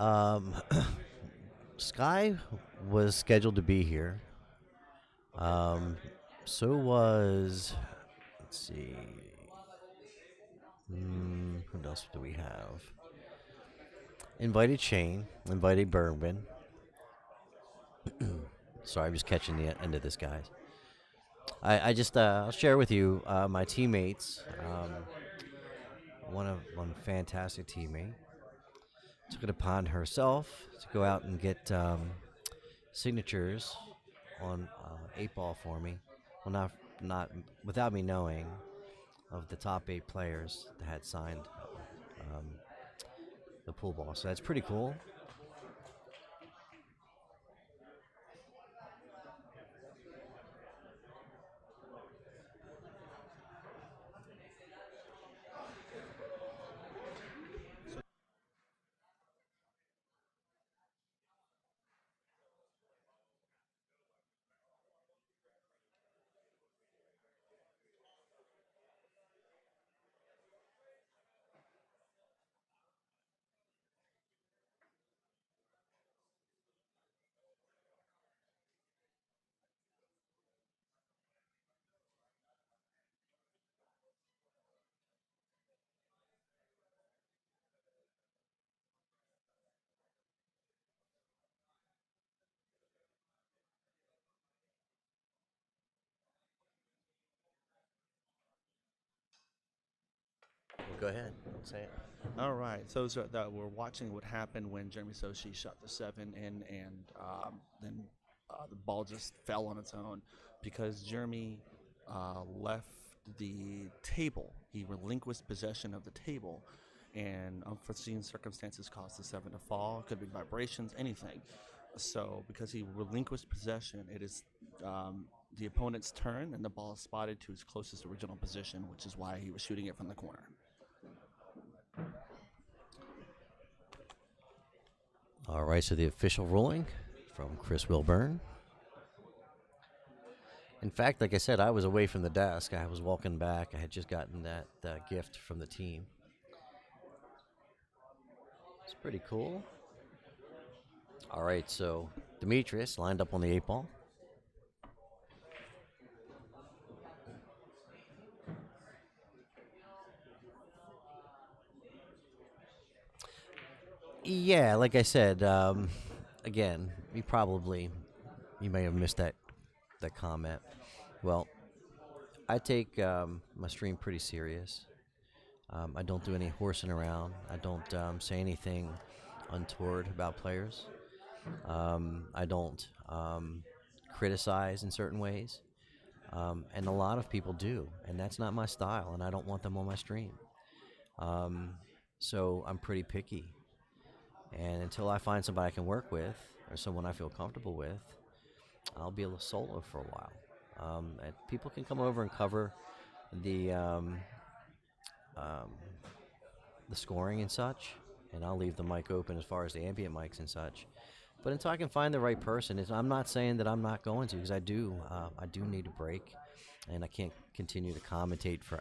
Um, Sky was scheduled to be here. Um, so was, let's see, who else do we have? Invited Shane, invited Bourbon. Sorry, I'm just catching the end of this, guys. I just I'll share with you my teammates. One fantastic teammate took it upon herself to go out and get signatures on 8 ball for me. Well, not without me knowing of the top 8 players that had signed um, the pool ball. So that's pretty cool. Well, go ahead, say it. All right, so that we're watching what happened when Jeremy Sossei shot the 7 in, and then the ball just fell on its own because Jeremy left the table. He relinquished possession of the table, and unforeseen circumstances caused the 7 to fall. It could be vibrations, anything. So because he relinquished possession, it is the opponent's turn, and the ball is spotted to his closest original position, which is why he was shooting it from the corner. All right, so the official ruling from Chris Wilburn. In fact, like I said, I was away from the desk. I was walking back. I had just gotten that gift from the team. It's pretty cool. All right, so Demetrius lined up on the 8 ball. Yeah, like I said, again, you may have missed that comment. Well, I take my stream pretty serious. I don't do any horsing around. I don't say anything untoward about players. I don't criticize in certain ways. And a lot of people do, and that's not my style, and I don't want them on my stream. Um, so I'm pretty picky. And until I find somebody I can work with or someone I feel comfortable with, I'll be a little solo for a while. And people can come over and cover the um, the scoring and such, and I'll leave the mic open as far as the ambient mics and such. But until I can find the right person, I'm not saying that I'm not going to, because I do. I do need a break, and I can't continue to commentate for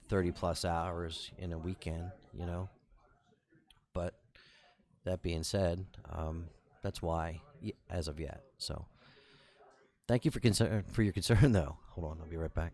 30 plus hours in a weekend. But that being said, that's why as of yet. So thank you for your concern, though. Hold on, I'll be right back.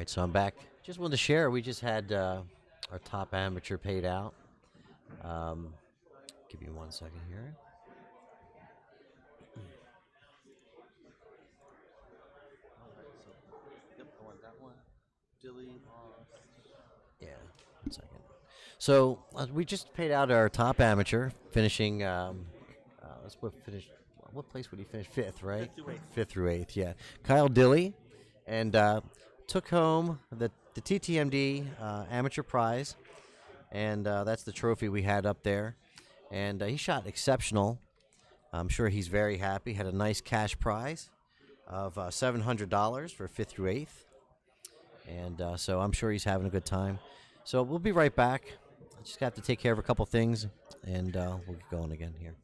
right, so I'm back. Just wanted to share. We just had our top amateur paid out. Give me 1 second here. Yep, I want that one. Dilly lost. Yeah, 1 second. So we just paid out our top amateur, finishing. Let's what finish. What place would he finish? Fifth, right? Fifth through eighth. Fifth through eighth. Yeah, Kyle Dilly, and took home the TTMD amateur prize, and that's the trophy we had up there. And he shot exceptional. I'm sure he's very happy. Had a nice cash prize of $700 for fifth through eighth. And so I'm sure he's having a good time. So we'll be right back. I just have to take care of a couple things, and we'll get going again here.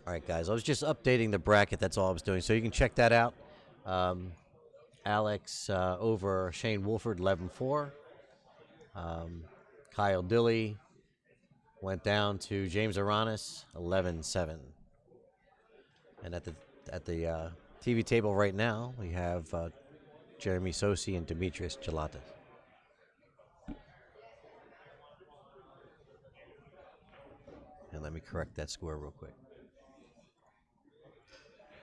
All right, guys. I was just updating the bracket. That's all I was doing. So you can check that out. Um, Alex over Shane Wolford, 11-4. Kyle Dilly went down to James Aranis, 11-7. And at the TV table right now, we have Jeremy Sossei and Demetrius Jelatis. And let me correct that score real quick.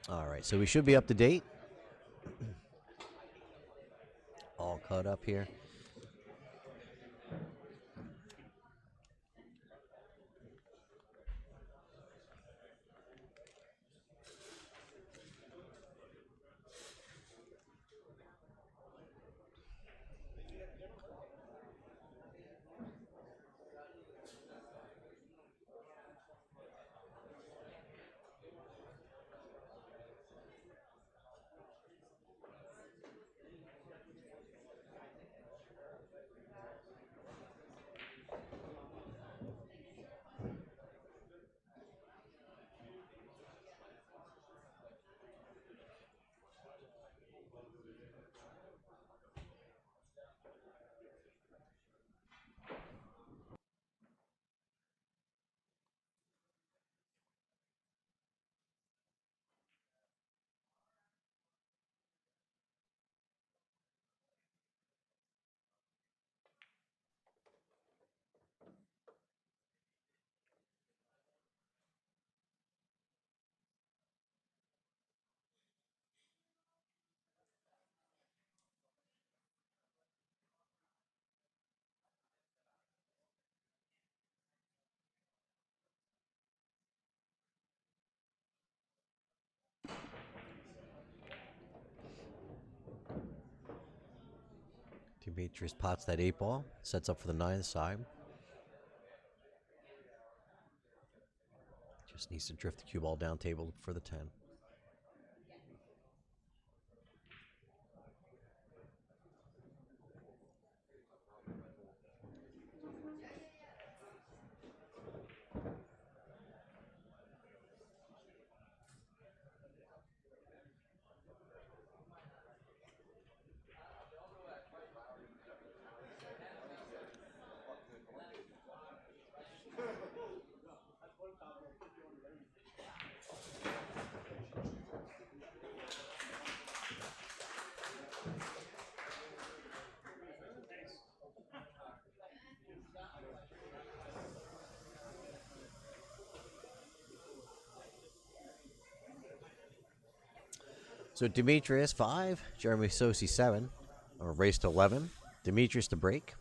All right, so we should be up to date. All caught up here. Demetrius pots that 8-ball, sets up for the 9th side. Just needs to drift the cue ball down table for the 10. So Demetrius 5, Jeremy Sossei 7, or race to 11. Demetrius to break.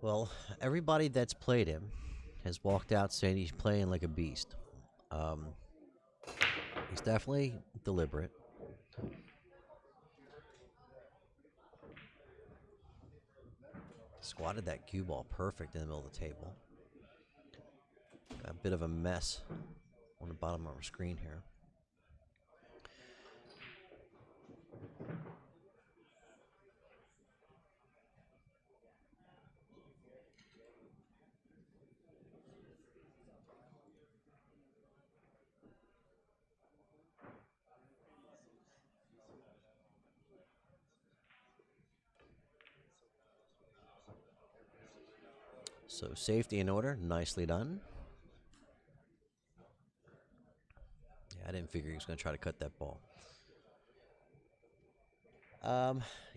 Well, everybody that's played him has walked out saying he's playing like a beast. He's definitely deliberate. Squatted that cue ball perfect in the middle of the table. Got a bit of a mess on the bottom of our screen here. So safety in order, nicely done. Yeah, I didn't figure he was going to try to cut that ball.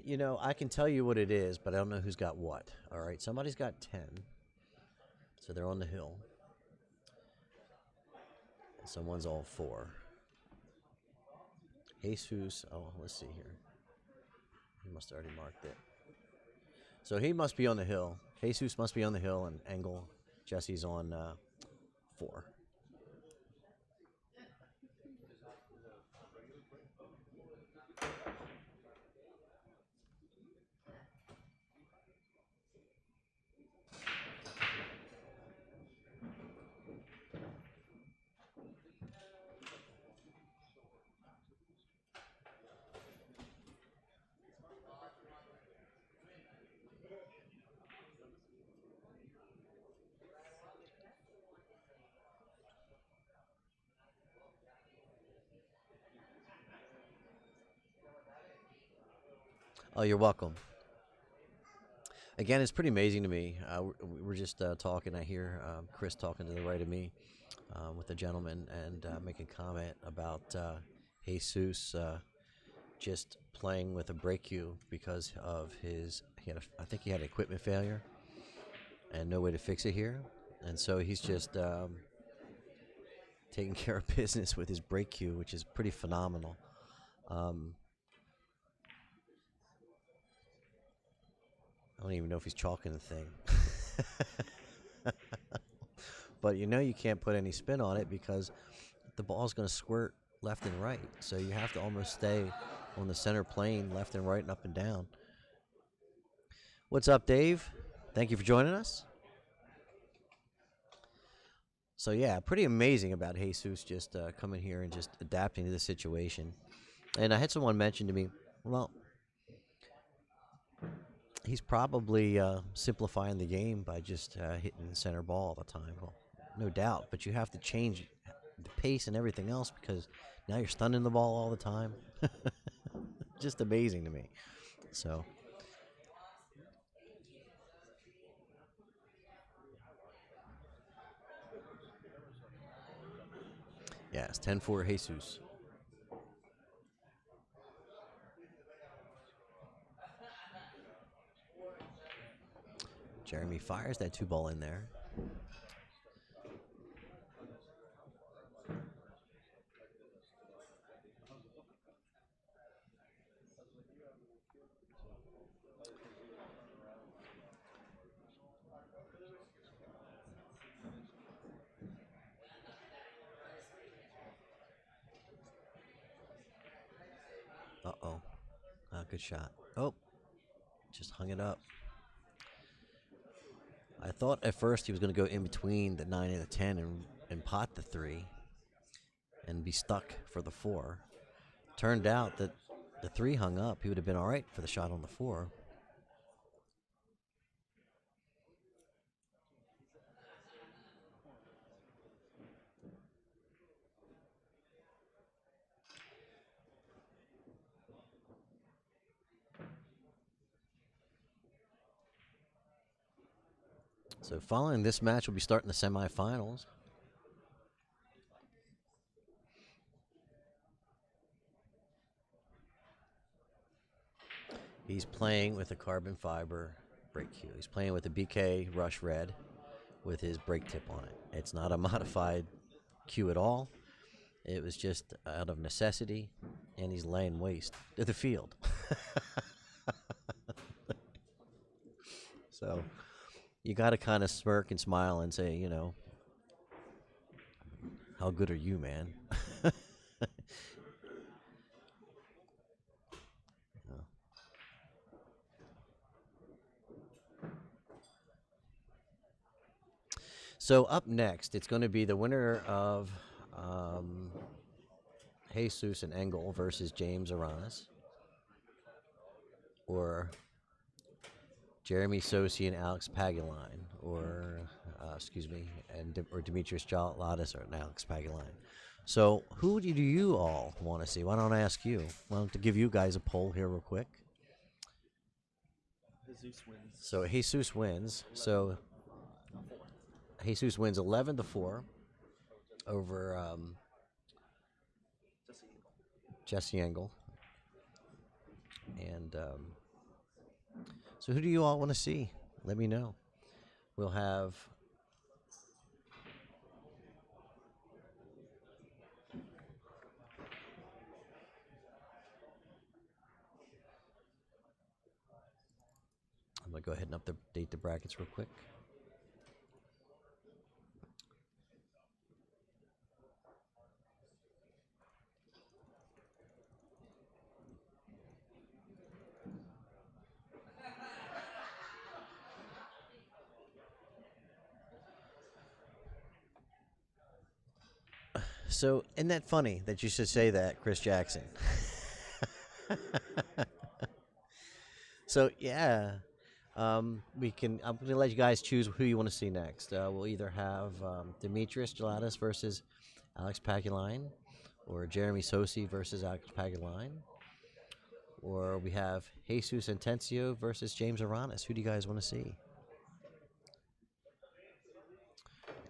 You know, I can tell you what it is, but I don't know who's got what. All right, somebody's got 10, so they're on the hill. And someone's all 4. Jesus, oh, let's see here. He must have already marked it. So he must be on the hill. Jesus must be on the hill, and Engel, Jesse's on 4. Oh, you're welcome. Again, it's pretty amazing to me. We're just talking. I hear Chris talking to the right of me with a gentleman and making comment about Jesus just playing with a brake cue because of his. I think he had an equipment failure and no way to fix it here, and so he's just taking care of business with his brake cue, which is pretty phenomenal. I don't even know if he's chalking the thing. But you know you can't put any spin on it because the ball's going to squirt left and right. So you have to almost stay on the center plane, left and right and up and down. What's up, Dave? Thank you for joining us. So yeah, pretty amazing about Jesus just coming here and just adapting to the situation. And I had someone mention to me, well, he's probably simplifying the game by just hitting the center ball all the time. Well, no doubt, but you have to change the pace and everything else because now you're stunning the ball all the time. Just amazing to me. So, yeah, it's 10-4 Jesus. Jeremy fires that 2 ball in there. Uh-oh. Good shot. Oh, just hung it up. I thought at first he was going to go in between the 9 and the 10 and pot the 3 and be stuck for the 4. Turned out that the 3 hung up, he would have been all right for the shot on the 4. So following this match, we'll be starting the semifinals. He's playing with a carbon fiber brake cue. He's playing with a BK Rush Red with his brake tip on it. It's not a modified cue at all. It was just out of necessity, and he's laying waste to the field. So you got to kind of smirk and smile and say, you know, how good are you, man? So up next, it's going to be the winner of Jesus and Engel versus James Aranis, or Jeremy Sossei and Alex Pagaline, or or Demetrius Jelatis or Alex Pagaline. So who do you all want to see? Why don't I ask you? Well, to give you guys a poll here real quick. Jesus wins. So Jesus wins. So Jesus wins 11-4 over Jesse Engel. And so who do you all want to see? Let me know. We'll have I'm going to go ahead and update the brackets real quick. So, isn't that funny that you should say that, Chris Jackson? So, yeah, I'm going to let you guys choose who you want to see next. We'll either have Demetrius Jelatis versus Alex Pagaline, or Jeremy Sossei versus Alex Pagaline, or we have Jesus Intencio versus James Aranis. Who do you guys want to see?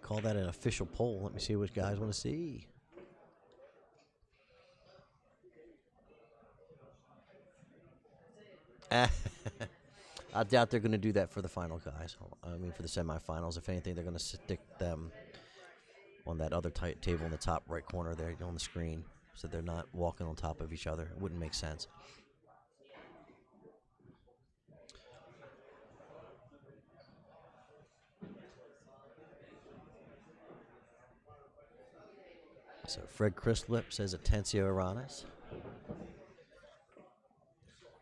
Call that an official poll. Let me see what you guys want to see. I doubt they're going to do that for the final, guys. I mean, for the semifinals. If anything, they're going to stick them on that other table in the top right corner there on the screen, so they're not walking on top of each other. It wouldn't make sense. So Fred Chrislip says Atencio Aranis.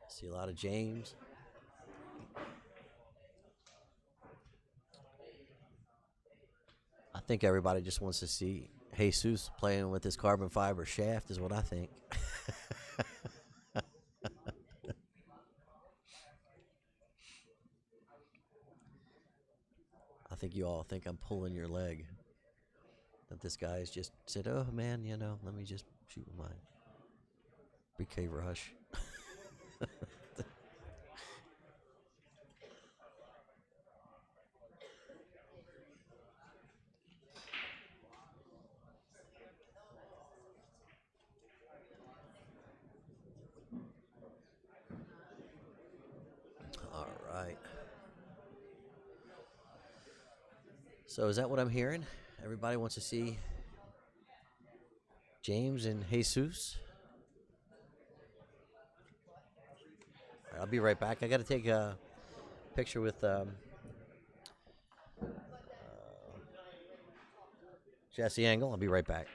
See a lot of James. I think everybody just wants to see Jesus playing with his carbon fiber shaft is what I think. I think you all think I'm pulling your leg. That this guy's just said, oh man, you know, let me just shoot with my BK Rush. All right. So is that what I'm hearing? Everybody wants to see James and Jesus? All right, I'll be right back. I got to take a picture with Jesse Engel. I'll be right back.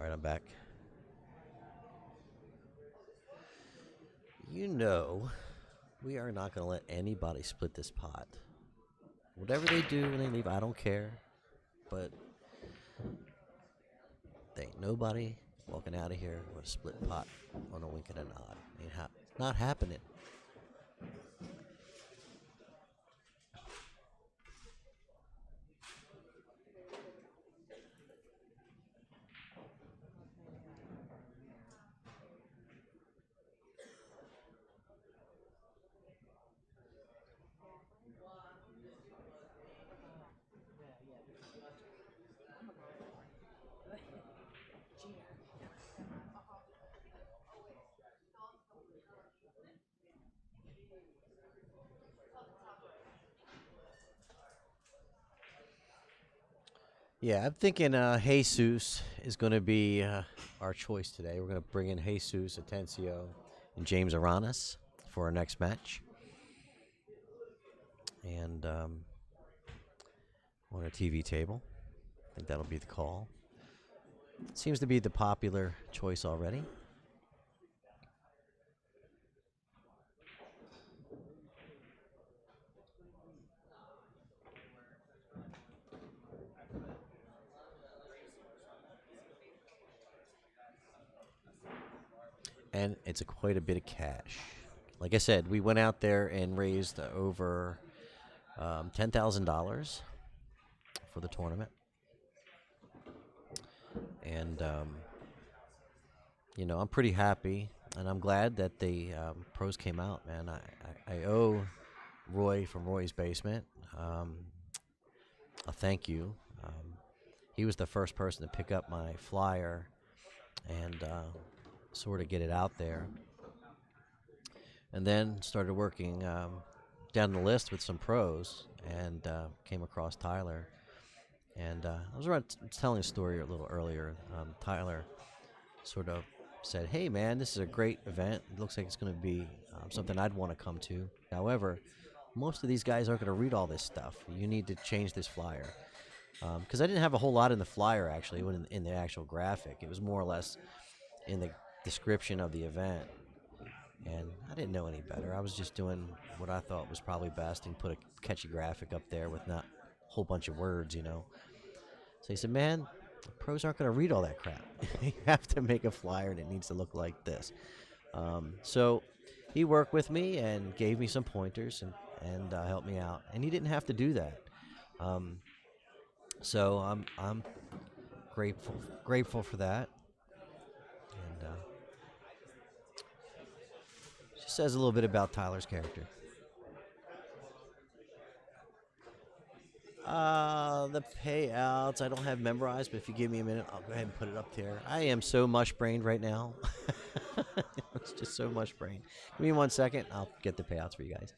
Alright, I'm back. You know, we are not going to let anybody split this pot. Whatever they do when they leave, I don't care. But there ain't nobody walking out of here with a split pot on a wink and a nod. Ain't not happening. Yeah, I'm thinking Jesus is going to be our choice today. We're going to bring in Jesus, Atencio, and James Aranis for our next match. And on our TV table, I think that'll be the call. Seems to be the popular choice already. And it's quite a bit of cash. Like I said, we went out there and raised over $10,000 for the tournament. And, I'm pretty happy. And I'm glad that the pros came out, man. I owe Roy from Roy's Basement a thank you. He was the first person to pick up my flyer and sort of get it out there. And then started working down the list with some pros and came across Tyler. And I was telling a story a little earlier. Tyler sort of said, hey, man, this is a great event. It looks like it's going to be something I'd want to come to. However, most of these guys aren't going to read all this stuff. You need to change this flyer. Because I didn't have a whole lot in the flyer, actually, in the actual graphic. It was more or less in the description of the event. And I didn't know any better. I was just doing what I thought was probably best and put a catchy graphic up there with not a whole bunch of words, So he said, man, the pros aren't going to read all that crap. You have to make a flyer and it needs to look like this. So he worked with me and gave me some pointers and helped me out. And he didn't have to do that. So I'm grateful for that. And just says a little bit about Tyler's character. The payouts I don't have memorized, but if you give me a minute, I'll go ahead and put it up there. I am so mush-brained right now. It's just so mush-brained. Give me 1 second. I'll get the payouts for you guys.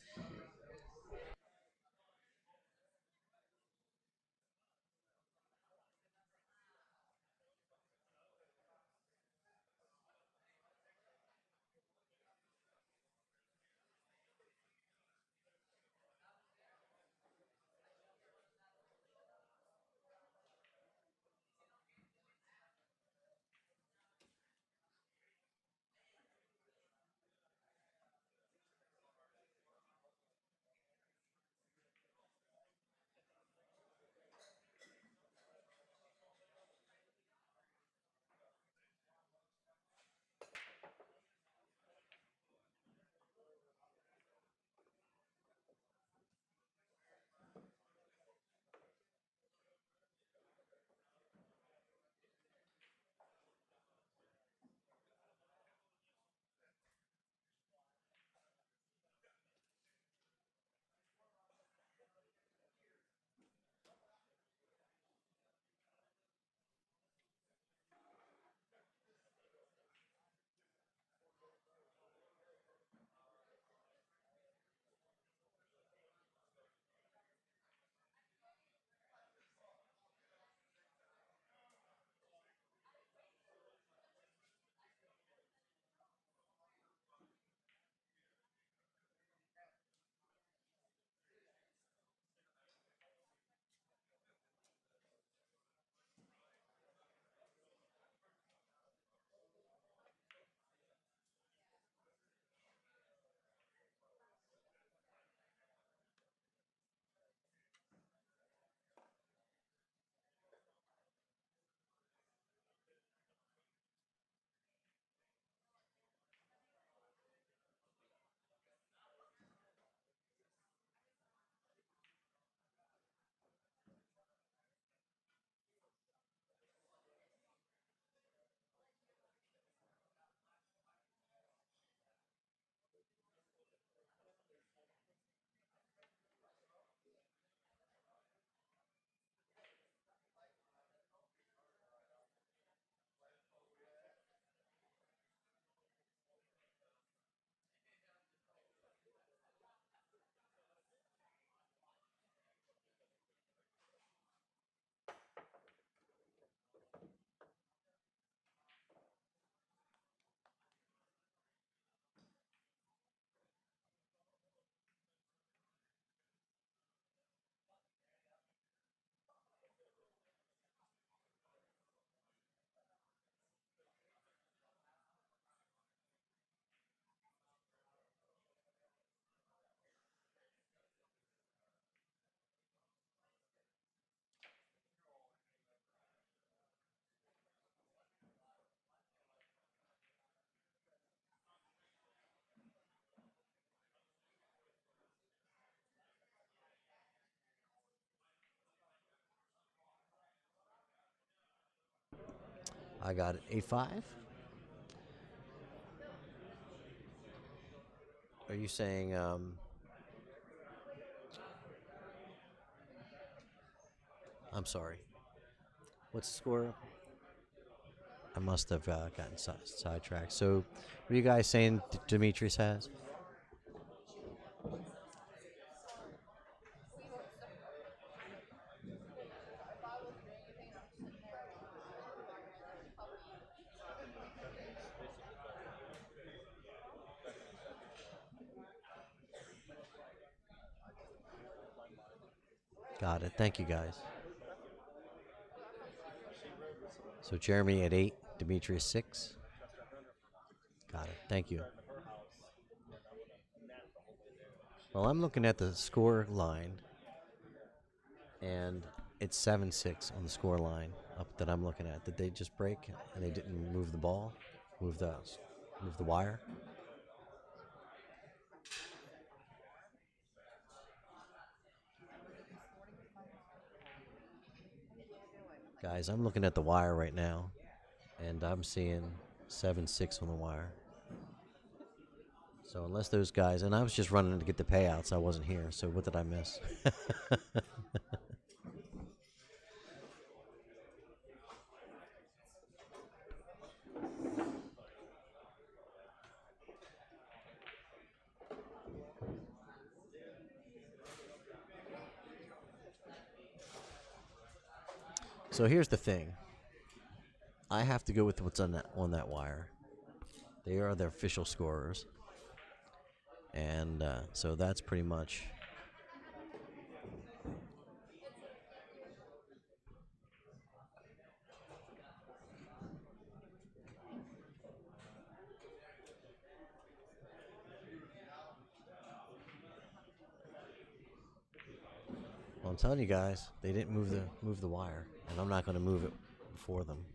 I got it. 8-5. Are you saying I'm sorry. What's the score? I must have gotten sidetracked. So, what are you guys saying Demetrius has? Got it. Thank you, guys. So, Jeremy at 8, Demetrius 6. Got it. Thank you. Well, I'm looking at the score line, and it's 7-6 on the score line up that I'm looking at. Did they just break and they didn't move the ball, move the wire? Guys, I'm looking at the wire right now, and I'm seeing 7-6 on the wire. So unless those guys, and I was just running to get the payouts, I wasn't here. So what did I miss? So here's the thing. I have to go with what's on that wire. They are the official scorers, and so that's pretty much. Well, I'm telling you guys, they didn't move the wire, and I'm not going to move it for them.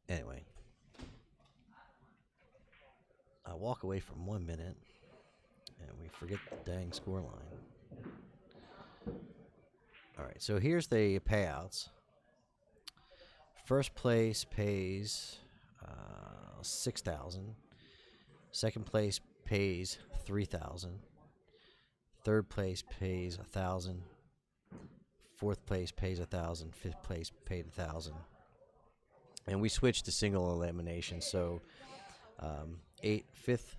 Anyway, I walk away from 1 minute, and we forget the dang score line. All right, so here's the payouts. First place pays 6,000. Second place pays 3,000. Third place pays 1,000. Fourth place pays 1,000. Fifth place paid 1,000. And we switched to single elimination, so fifth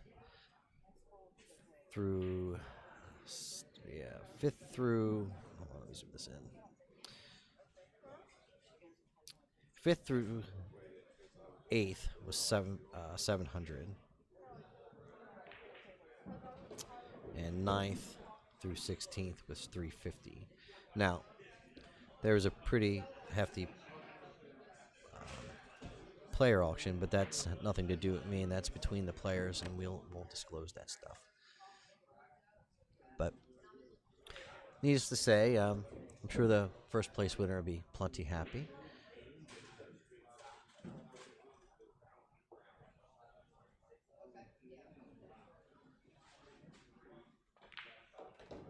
through hold on, let me zoom this in. Fifth through eighth was 700, and ninth through 16th was 350. Now, there's a pretty hefty player auction, but that's nothing to do with me, and that's between the players, and we won't disclose that stuff. But needless to say, I'm sure the first place winner will be plenty happy.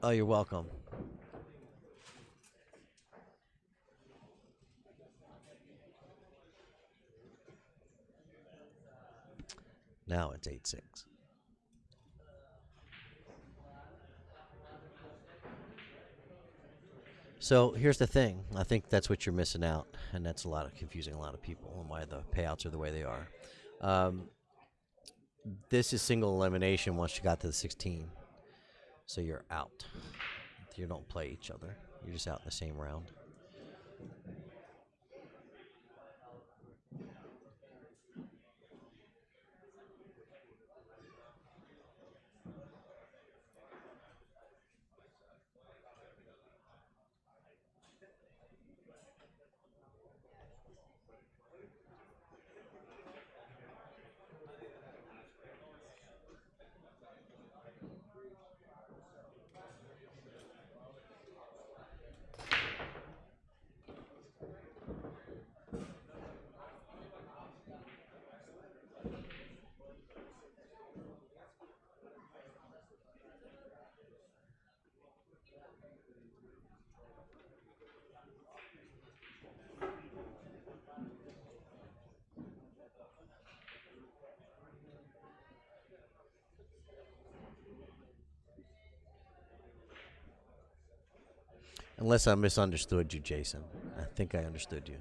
Oh, you're welcome. Now it's 8-6. So here's the thing. I think that's what you're missing out, and that's confusing a lot of people on why the payouts are the way they are. This is single elimination once you got to the 16. So you're out. You don't play each other. You're just out in the same round. Unless I misunderstood you, Jason. I think I understood you.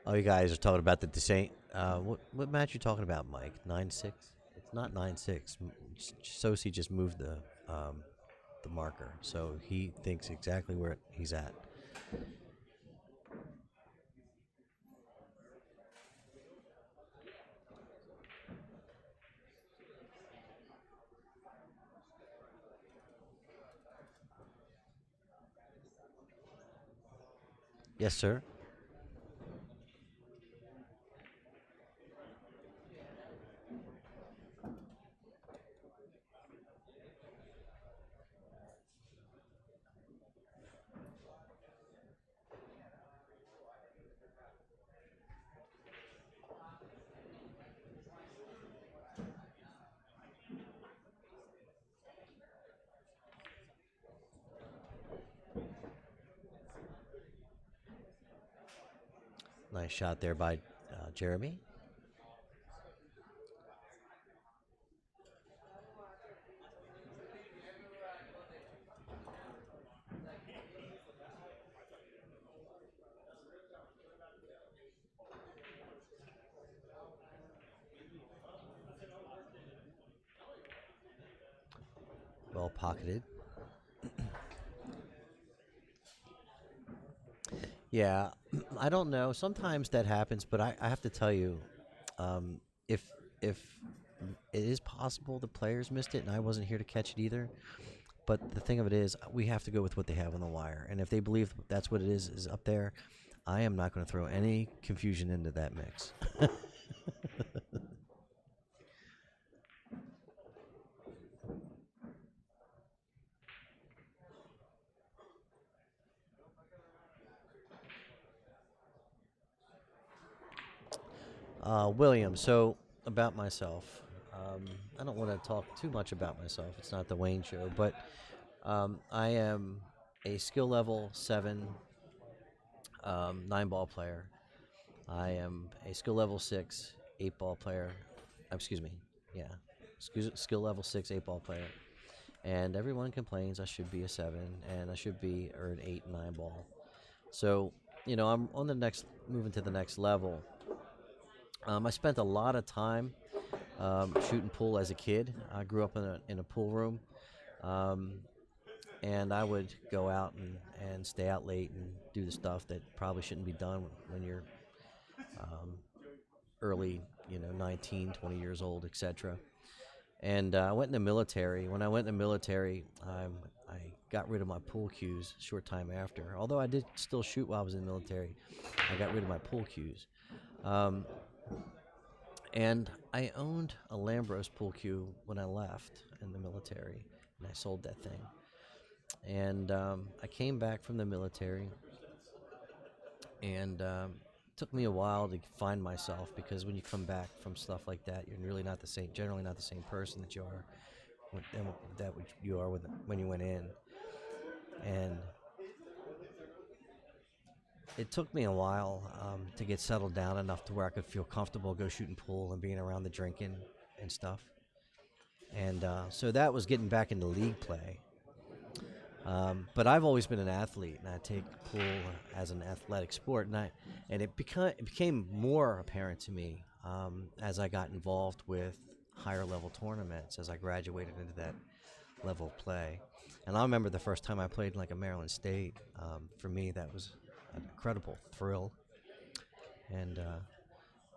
Oh, you guys are talking about the Saint. What match you talking about, Mike? 9-6? It's not 9-6. Sossei just moved the marker, so he thinks exactly where he's at. Yes, sir. Nice shot there by Jeremy. Well pocketed. Yeah, I don't know. Sometimes that happens, but I have to tell you, um, if if it is possible the players missed it and I wasn't here to catch it either. But the thing of it is, we have to go with what they have on the wire, and if they believe that's what it is up there, I am not going to throw any confusion into that mix. William, so about myself. I don't want to talk too much about myself. It's not the Wayne show, but I am a skill level 7 9-ball player. I am a skill level 6 8-ball player. Excuse me. Yeah. Skill level 6 8-ball player. And everyone complains I should be a 7 and I should be or an 8 9-ball. So, I'm on the next, moving to the next level. I spent a lot of time shooting pool as a kid. I grew up in a pool room. And I would go out and stay out late and do the stuff that probably shouldn't be done when you're early, 19, 20 years old, etc. And I went in the military. When I went in the military, I got rid of my pool cues a short time after. Although I did still shoot while I was in the military, I got rid of my pool cues. And I owned a Lambros pool cue when I left in the military, and I sold that thing. And I came back from the military, and took me a while to find myself, because when you come back from stuff like that, you're really not the same, generally not the same person that you are when you went in. And it took me a while to get settled down enough to where I could feel comfortable go shooting pool and being around the drinking and stuff. And so that was getting back into league play. But I've always been an athlete, and I take pool as an athletic sport, and it became more apparent to me as I got involved with higher level tournaments as I graduated into that level of play. And I remember the first time I played in like a Maryland State. For me, that was an incredible thrill, and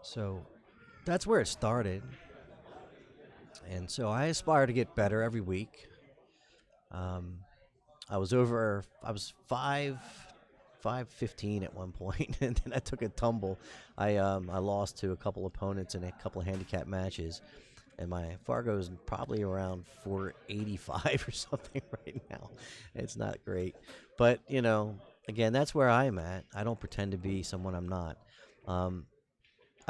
so that's where it started. And so I aspire to get better every week. I was 5'15" at one point, and then I took a tumble. I lost to a couple opponents in a couple of handicap matches, and my Fargo is probably around 485 or something right now. It's not great, but again, that's where I'm at. I don't pretend to be someone I'm not. I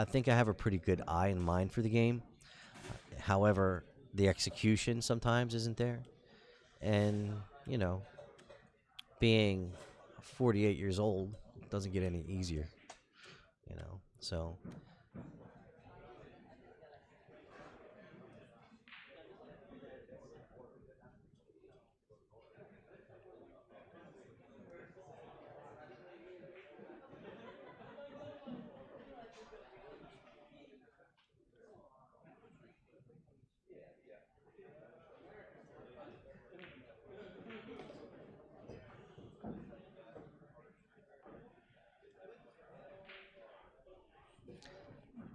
think I have a pretty good eye and mind for the game. However, the execution sometimes isn't there, and being 48 years old doesn't get any easier, so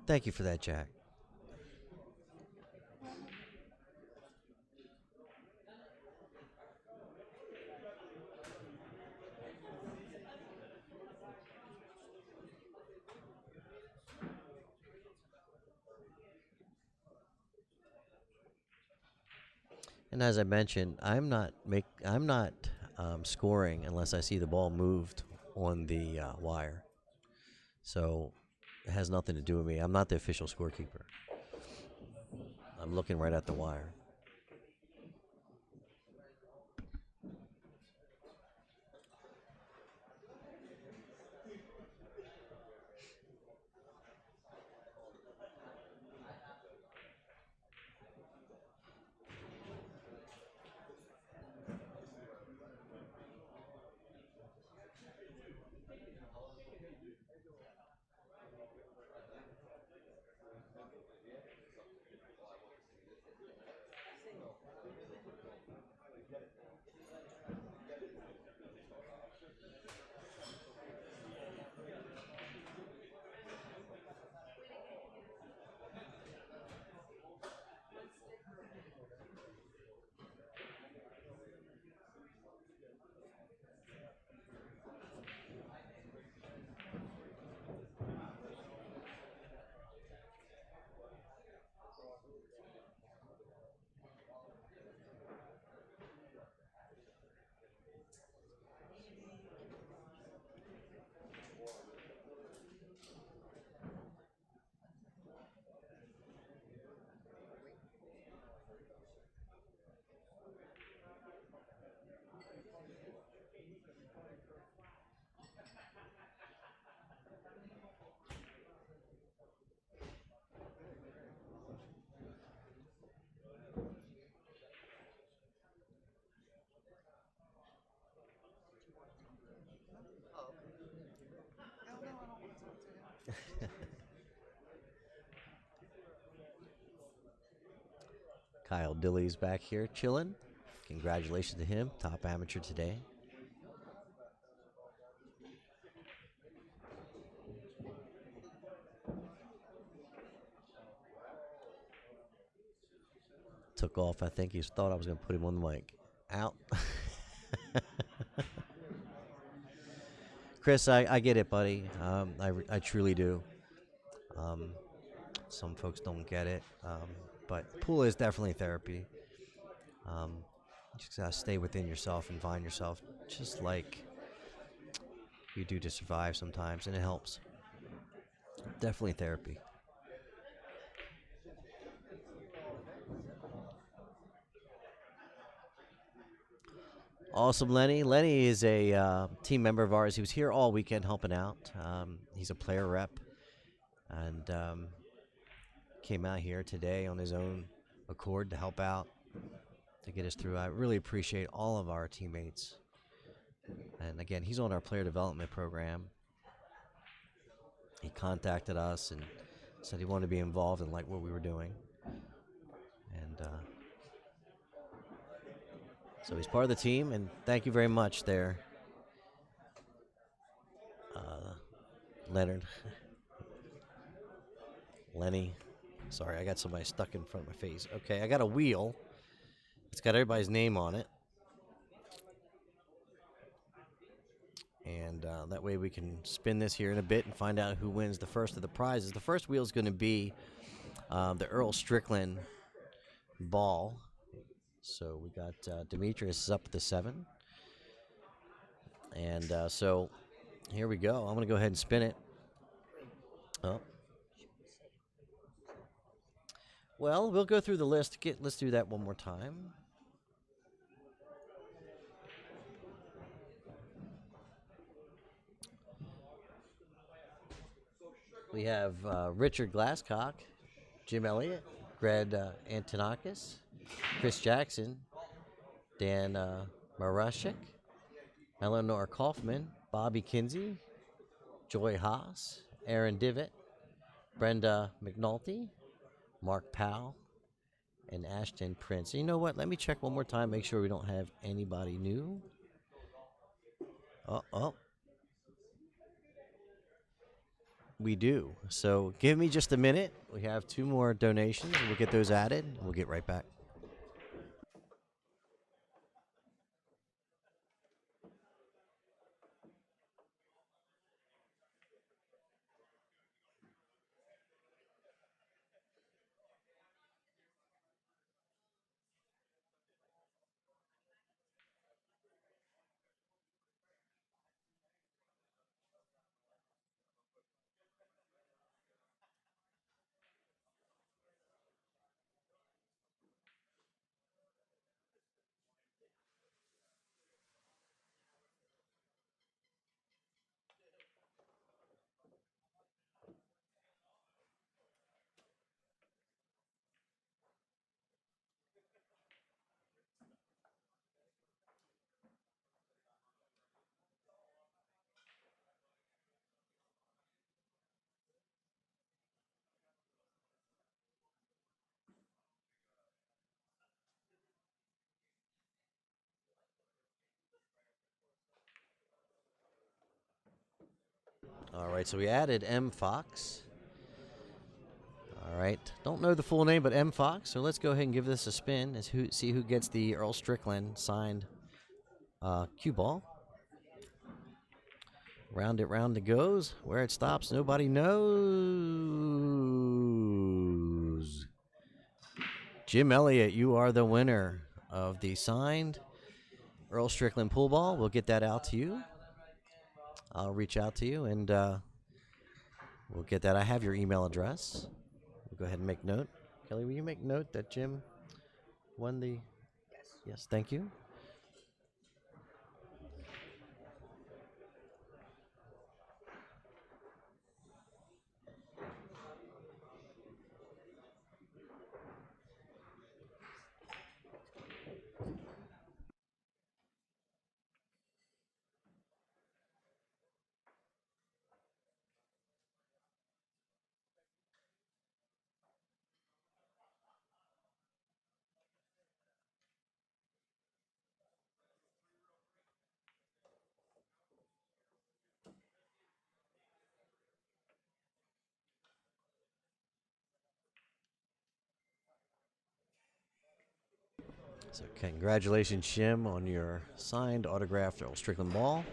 Thank you for that, Jack. And as I mentioned, I'm not scoring unless I see the ball moved on the wire. So it has nothing to do with me. I'm not the official scorekeeper. I'm looking right at the wire. Kyle Dilly's back here chilling. Congratulations to him, top amateur today. Took off. I think he thought I was going to put him on the mic. Out. Chris, I get it, buddy. I truly do. Some folks don't get it. But pool is definitely therapy. You just gotta stay within yourself and find yourself, just like you do to survive sometimes, and it helps. Definitely therapy. Awesome, Lenny. Lenny is a team member of ours. He was here all weekend helping out. He's a player rep, and came out here today on his own accord to help out, to get us through. I really appreciate all of our teammates. And again, he's on our player development program. He contacted us and said he wanted to be involved in like what we were doing. And so he's part of the team, and thank you very much there, Leonard. Lenny. Sorry, I got somebody stuck in front of my face. Okay, I got a wheel. It's got everybody's name on it. And that way we can spin this here in a bit and find out who wins the first of the prizes. The first wheel is going to be the Earl Strickland ball. So we got Demetrius is up at the 7. And so here we go. I'm going to go ahead and spin it. Oh. Well, we'll go through the list. Let's do that one more time. We have Richard Glasscock, Jim Elliott, Greg Antonakis, Chris Jackson, Dan Marashik, Eleanor Kaufman, Bobby Kinsey, Joy Haas, Aaron Divot, Brenda McNulty, Mark Powell, and Ashton Prince. You know what? Let me check one more time, make sure we don't have anybody new. Oh. We do. So give me just a minute. We have 2 more donations. We'll get those added. We'll get right back. All right, so we added M. Fox. All right, don't know the full name, but M. Fox. So let's go ahead and give this a spin and see who gets the Earl Strickland signed cue ball. Round it goes. Where it stops, nobody knows. Jim Elliott, you are the winner of the signed Earl Strickland pool ball. We'll get that out to you. I'll reach out to you and we'll get that. I have your email address. We'll go ahead and make note. Kelly, will you make note that Jim won the... Yes, thank you. So congratulations, Jim, on your signed autographed Earl Strickland ball.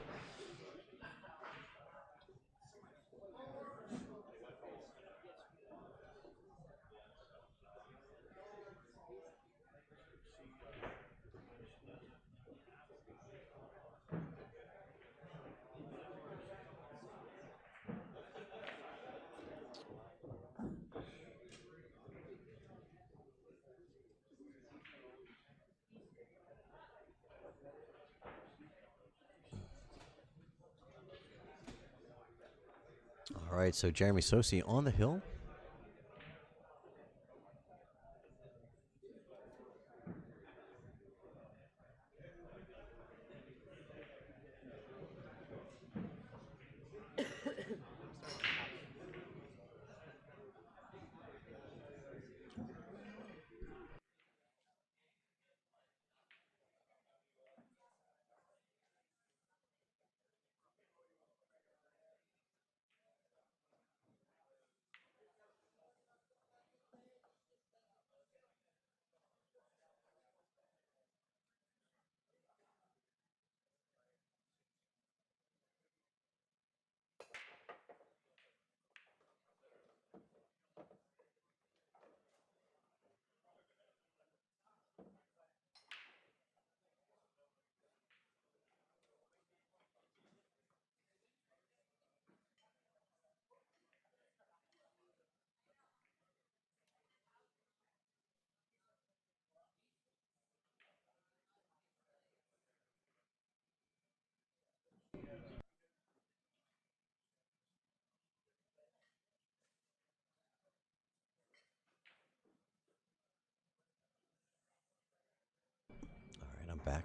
All right, so Jeremy Sossei on the hill. All right, I'm back.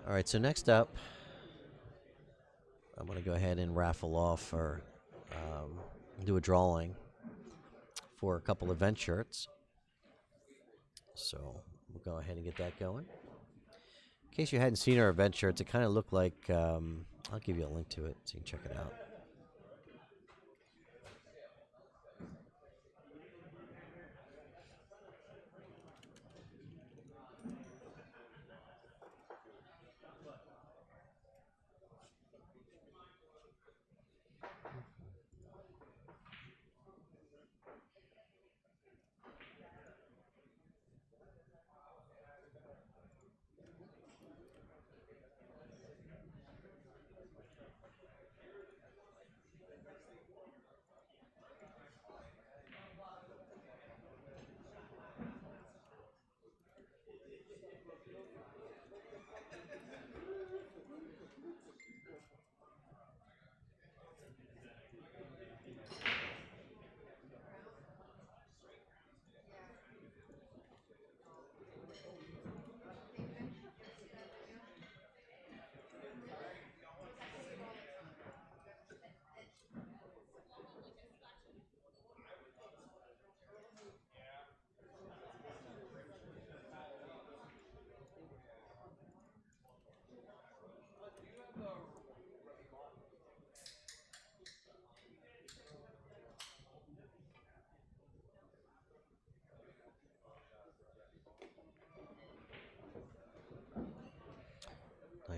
All right, so next up, I'm going to go ahead and raffle off or do a drawing for a couple event shirts. So we'll go ahead and get that going. In case you hadn't seen our event shirts, it kind of looked like, I'll give you a link to it so you can check it out.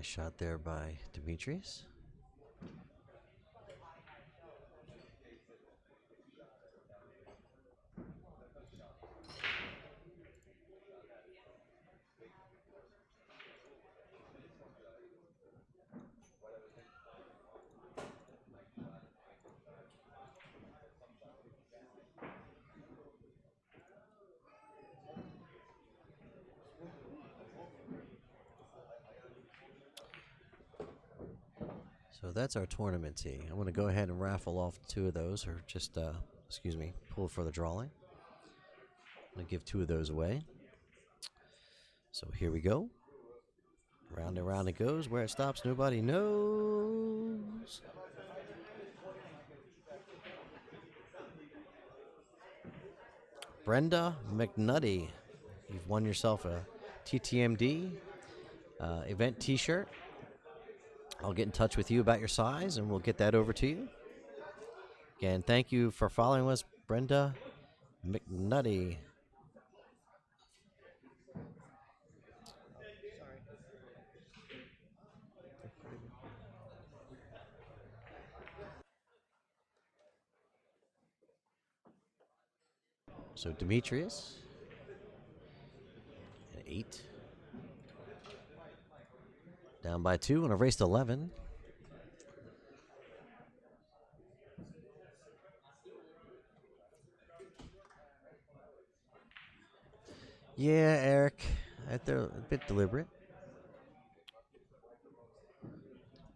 Nice shot there by Demetrius. So that's our tournament tee. I'm going to go ahead and raffle off 2 of those, or just, excuse me, pull for the drawing. I'm going to give 2 of those away. So here we go. Round and round it goes. Where it stops, nobody knows. Brenda McNutty, you've won yourself a TTMD event t-shirt. I'll get in touch with you about your size, and we'll get that over to you. Again, thank you for following us, Brenda McNutty. So Demetrius, an 8. Down by 2 and a race to 11. Yeah, Eric, they're a bit deliberate,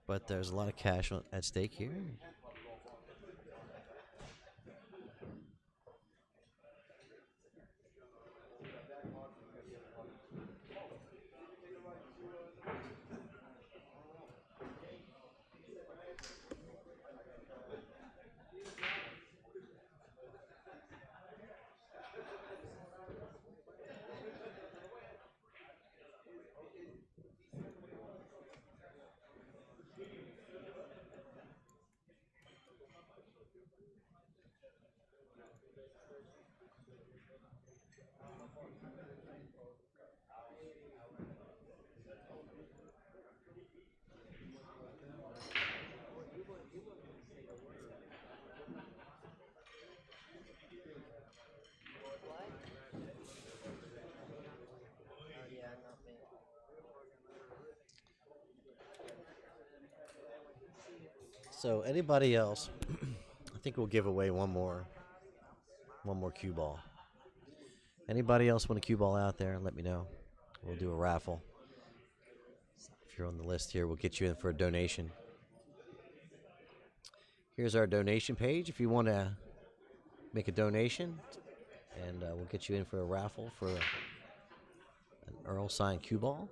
but there's a lot of cash at stake here. So anybody else? I think we'll give away one more cue ball. Anybody else want a cue ball out there? Let me know. We'll do a raffle. If you're on the list here, we'll get you in for a donation. Here's our donation page if you want to make a donation, and we'll get you in for a raffle for an Earl signed cue ball.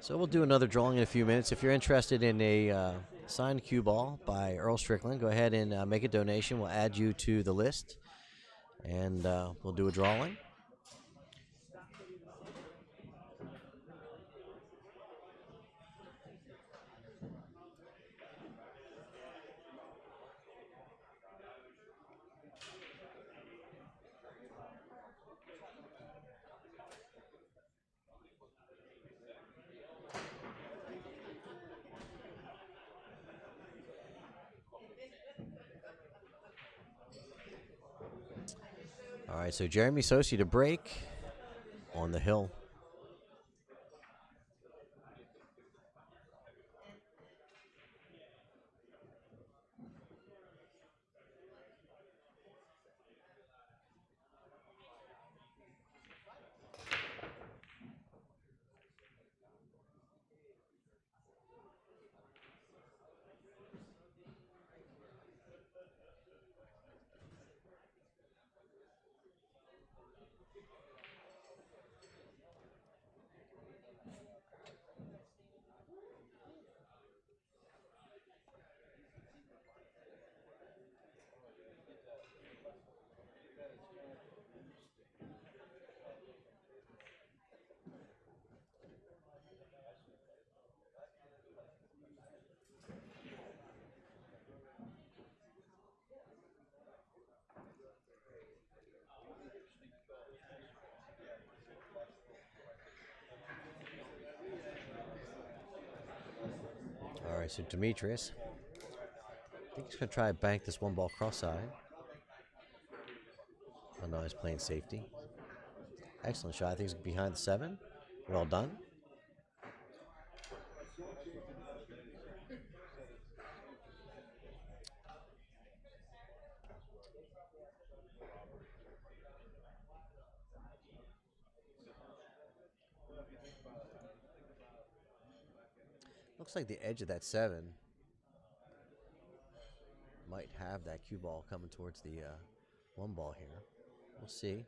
So we'll do another drawing in a few minutes. If you're interested in a signed cue ball by Earl Strickland, go ahead and make a donation. We'll add you to the list, and we'll do a drawing. All right, so Jeremy Sossei to break on the hill. Alright, so Demetrius. I think he's going to try to bank this one ball cross-side. Oh no, he's playing safety. Excellent shot. I think he's behind the 7. Well done. Looks like the edge of that 7 might have that cue ball coming towards the 1 ball here. We'll see.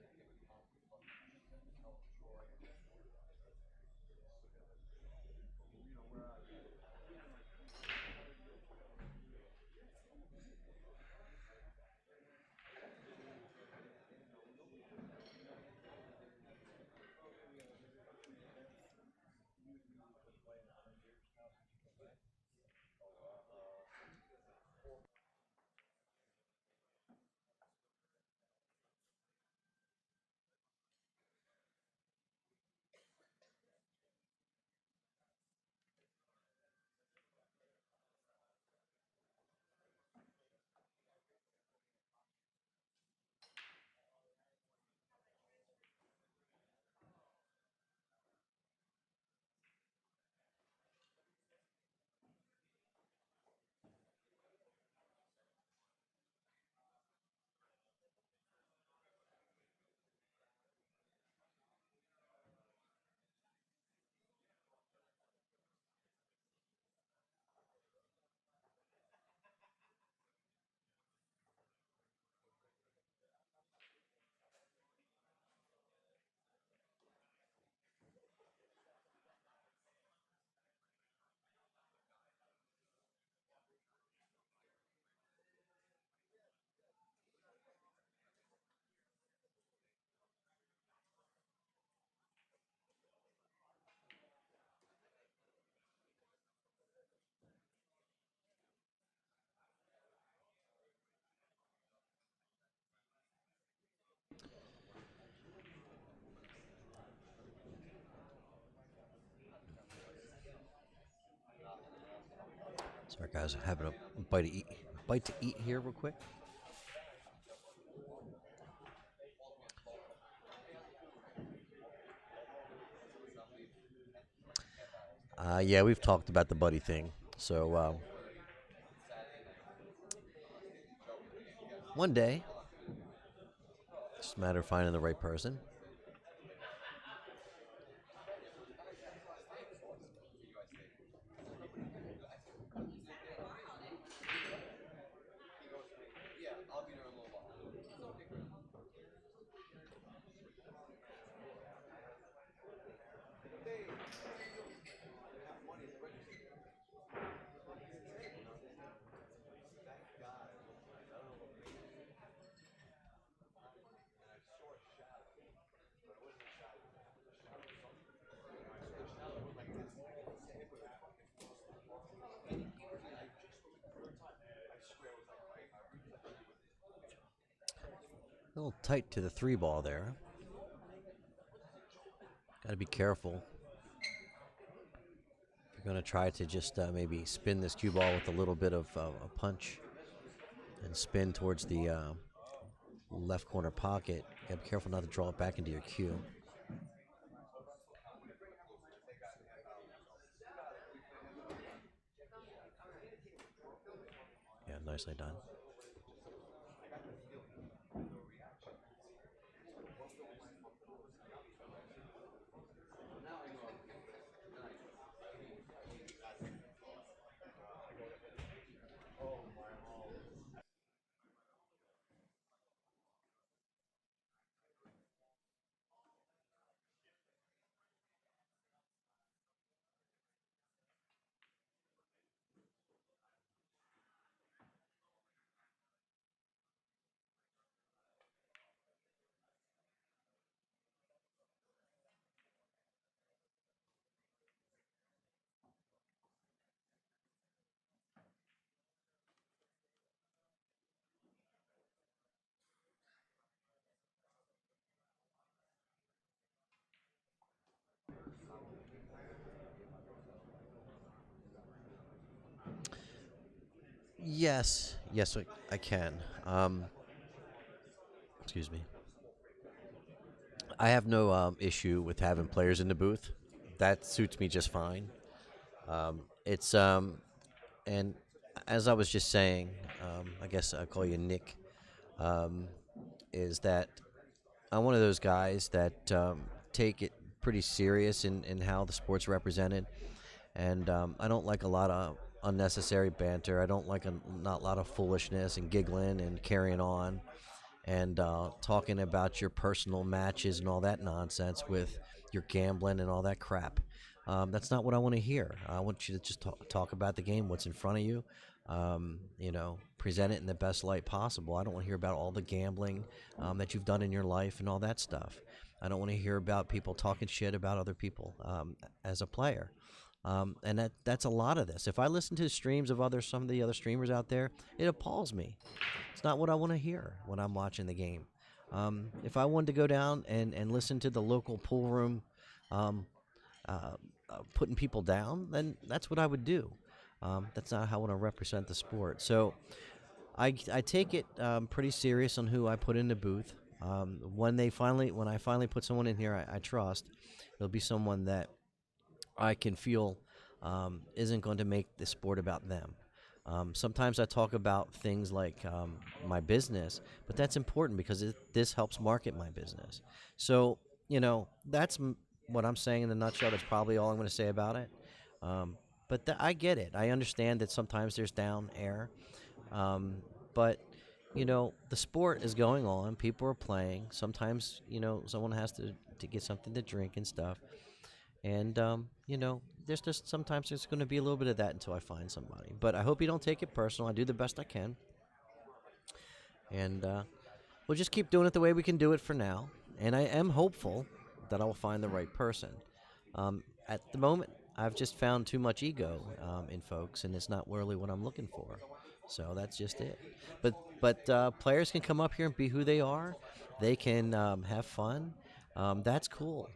Sorry guys, I'm having a bite to eat here real quick. Yeah, we've talked about the buddy thing. So one day, it's a matter of finding the right person. A little tight to the 3 ball there. Got to be careful. If you're going to try to just maybe spin this cue ball with a little bit of a punch and spin towards the left corner pocket, you got to be careful not to draw it back into your cue. Yeah, nicely done. Yes, I can. Excuse me. I have no issue with having players in the booth. That suits me just fine. It's and as I was just saying, I guess I call you Nick. Um, is that I'm one of those guys that take it pretty serious in how the sport's represented, and I don't like a lot of unnecessary banter. I don't like not a lot of foolishness and giggling and carrying on and talking about your personal matches and all that nonsense with your gambling and all that crap. That's not what I want to hear. I want you to just talk about the game, what's in front of you. Present it in the best light possible. I don't want to hear about all the gambling that you've done in your life and all that stuff. I don't want to hear about people talking shit about other people as a player. And that's a lot of this. If I listen to the streams of some of the other streamers out there, it appalls me. It's not what I want to hear when I'm watching the game. If I wanted to go down and listen to the local pool room um, putting people down, then that's what I would do. That's not how I want to represent the sport. So I take it pretty serious on who I put in the booth. When I finally put someone in here I trust, it'll be someone that I can feel isn't going to make the sport about them. Sometimes I talk about things like my business, but that's important because this helps market my business. So, that's what I'm saying in a nutshell. That's probably all I'm going to say about it. But I get it. I understand that sometimes there's down air. But, the sport is going on. People are playing. Sometimes, someone has to get something to drink and stuff. And, there's just sometimes there's going to be a little bit of that until I find somebody. But I hope you don't take it personal. I do the best I can. And we'll just keep doing it the way we can do it for now. And I am hopeful that I will find the right person. At the moment, I've just found too much ego in folks, and it's not really what I'm looking for. So that's just it. But players can come up here and be who they are. They can have fun. That's cool.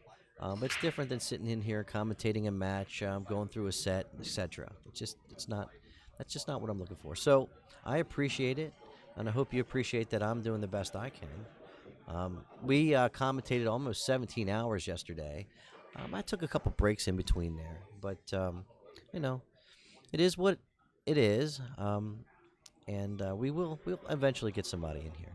It's different than sitting in here commentating a match, going through a set, etc. It's not. That's just not what I'm looking for. So I appreciate it, and I hope you appreciate that I'm doing the best I can. We commentated almost 17 hours yesterday. I took a couple breaks in between there, but you know, it is what it is, and we'll eventually get somebody in here.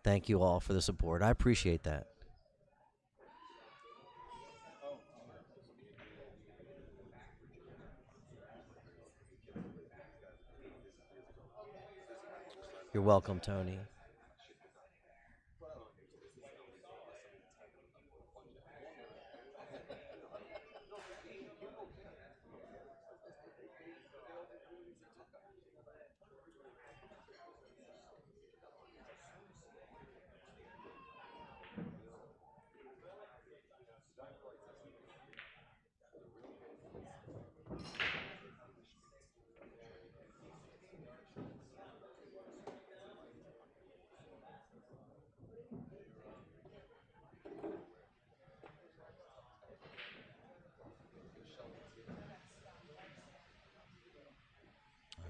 Thank you all for the support. I appreciate that. You're welcome, Tony.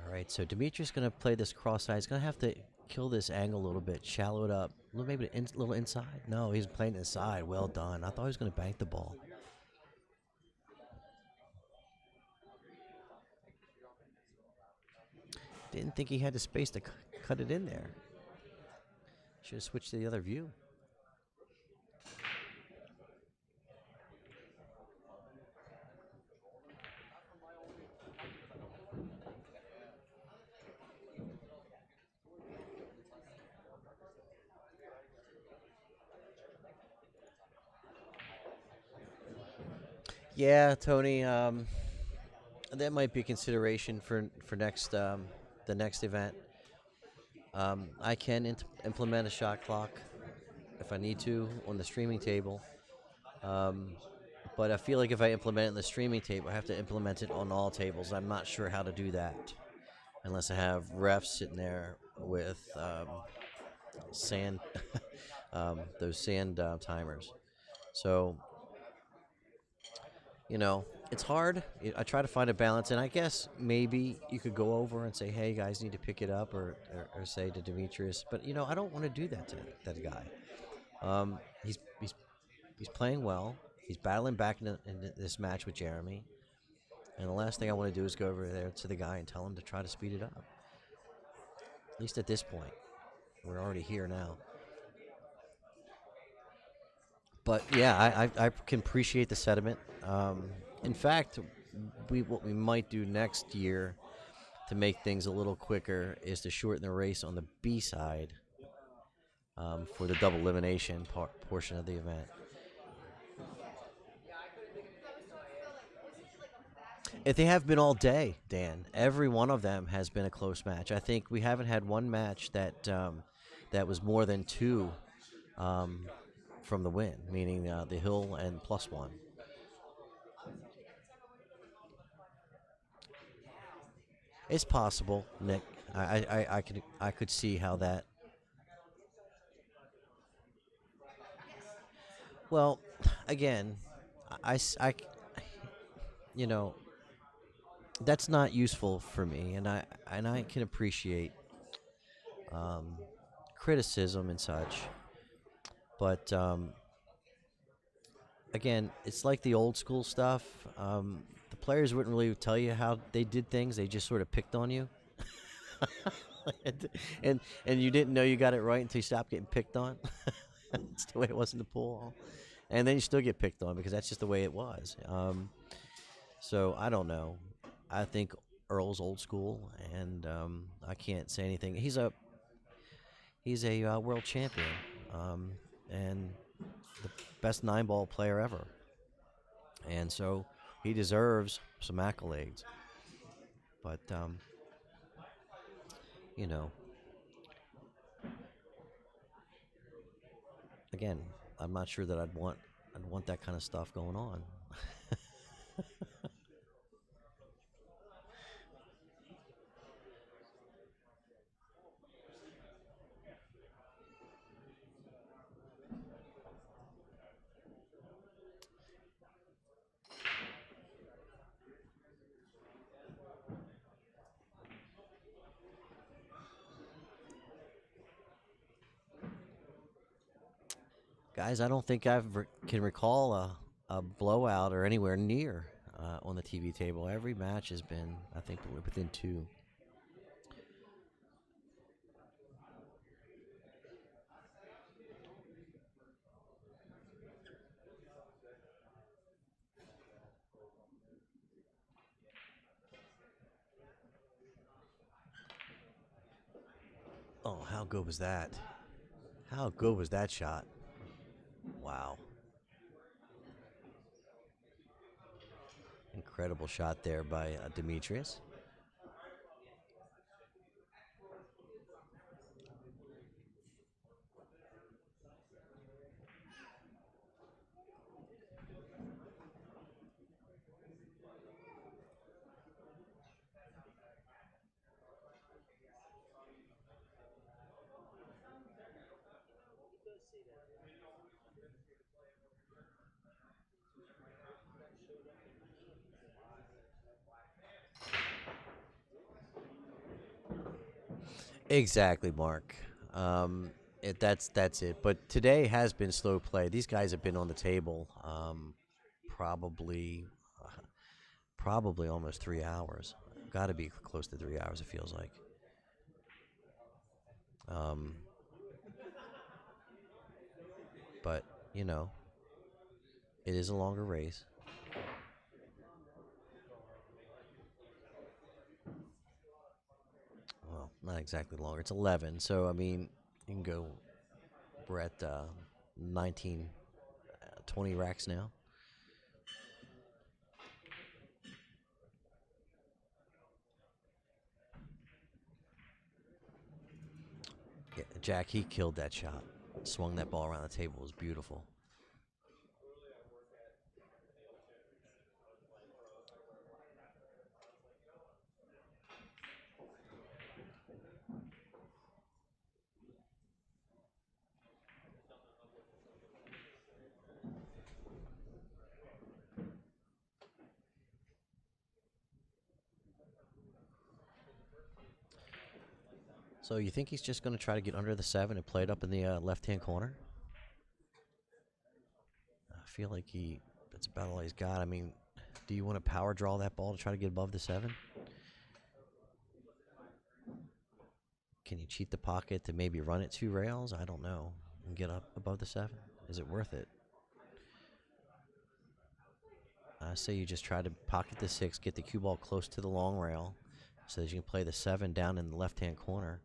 All right, so Demetrius is going to play this cross-side. He's going to have to kill this angle a little bit, shallow it up. Maybe a little inside. No, he's playing inside. Well done. I thought he was going to bank the ball. Didn't think he had the space to cut it in there. Should have switched to the other view. Yeah, Tony. That might be a consideration for next the next event. I can implement a shot clock if I need to on the streaming table. Um, but I feel like if I implement it in the streaming table, I have to implement it on all tables. I'm not sure how to do that unless I have refs sitting there with sand, those sand timers. So, it's hard. I try to find a balance, and I guess maybe you could go over and say, "Hey, you guys need to pick it up," or say to Demetrius. But I don't want to do that to that guy. Um, he's playing well. He's battling back in this match with Jeremy, and the last thing I want to do is go over there to the guy and tell him to try to speed it up. At least at this point, we're already here now. But yeah, I can appreciate the sentiment. In fact, what we might do next year to make things a little quicker is to shorten the race on the B side for the double elimination portion of the event. If they have been all day, Dan, every one of them has been a close match. I think we haven't had one match that was more than two um, from the win, meaning the hill and +1. It's possible, Nick. I could see how that. Well, again, I, I, you know, that's not useful for me, and I can appreciate um, criticism and such, but again, it's like the old school stuff. The players wouldn't really tell you how they did things; they just sort of picked on you, and you didn't know you got it right until you stopped getting picked on. That's the way it was in the pool, and then you still get picked on because that's just the way it was. So I don't know. I think Earl's old school, and I can't say anything. He's a world champion, and the best 9-ball player ever, and so he deserves some accolades. But you know, again, I'm not sure that I'd want that kind of stuff going on. Guys, I don't think can recall a blowout or anywhere near on the TV table. Every match has been, I think, within two. Oh, how good was that? How good was that shot? Wow. Incredible shot there by Demetrius. Exactly, Mark. That's it. But today has been slow play. These guys have been on the table probably probably almost 3 hours. Got to be close to 3 hours. It feels like. Um, but you know, it is a longer race. Well, not exactly longer. It's 11. So I mean, you can go. We're at 19, 20 racks now. Jack, he killed that shot. Swung that ball around the table. It was beautiful. So you think he's just going to try to get under the 7 and play it up in the left-hand corner? I feel like that's about all he's got. I mean, do you want to power draw that ball to try to get above the 7? Can you cheat the pocket to maybe run it 2 rails? I don't know. And get up above the 7? Is it worth it? I say you just try to pocket the 6, get the cue ball close to the long rail so that you can play the 7 down in the left-hand corner.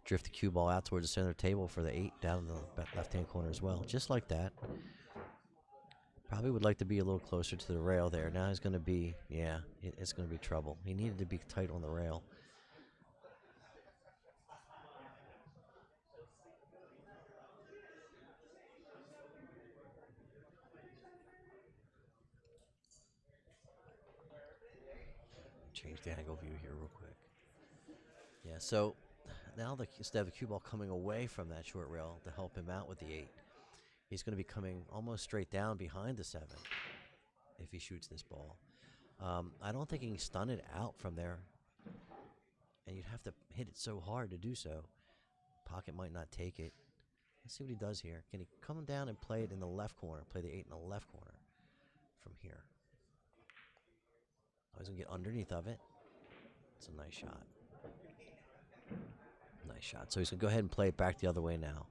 Drift the cue ball out towards the center of the table for the 8 down in the left-hand corner as well. Just like that. Probably would like to be a little closer to the rail there. Now he's going to be, yeah, it's going to be trouble. He needed to be tight on the rail. Change the angle view here real quick. Yeah, so now instead of the cue ball coming away from that short rail to help him out with the 8, he's going to be coming almost straight down behind the 7 if he shoots this ball. I don't think he can stun it out from there, and you'd have to hit it so hard to do so. Pocket might not take it. Let's see what he does here. Can he come down and play it in the left corner? Play the 8 in the left corner from here. Oh, he's going to get underneath of it. It's a nice shot. Nice shot. So he's going to go ahead and play it back the other way now.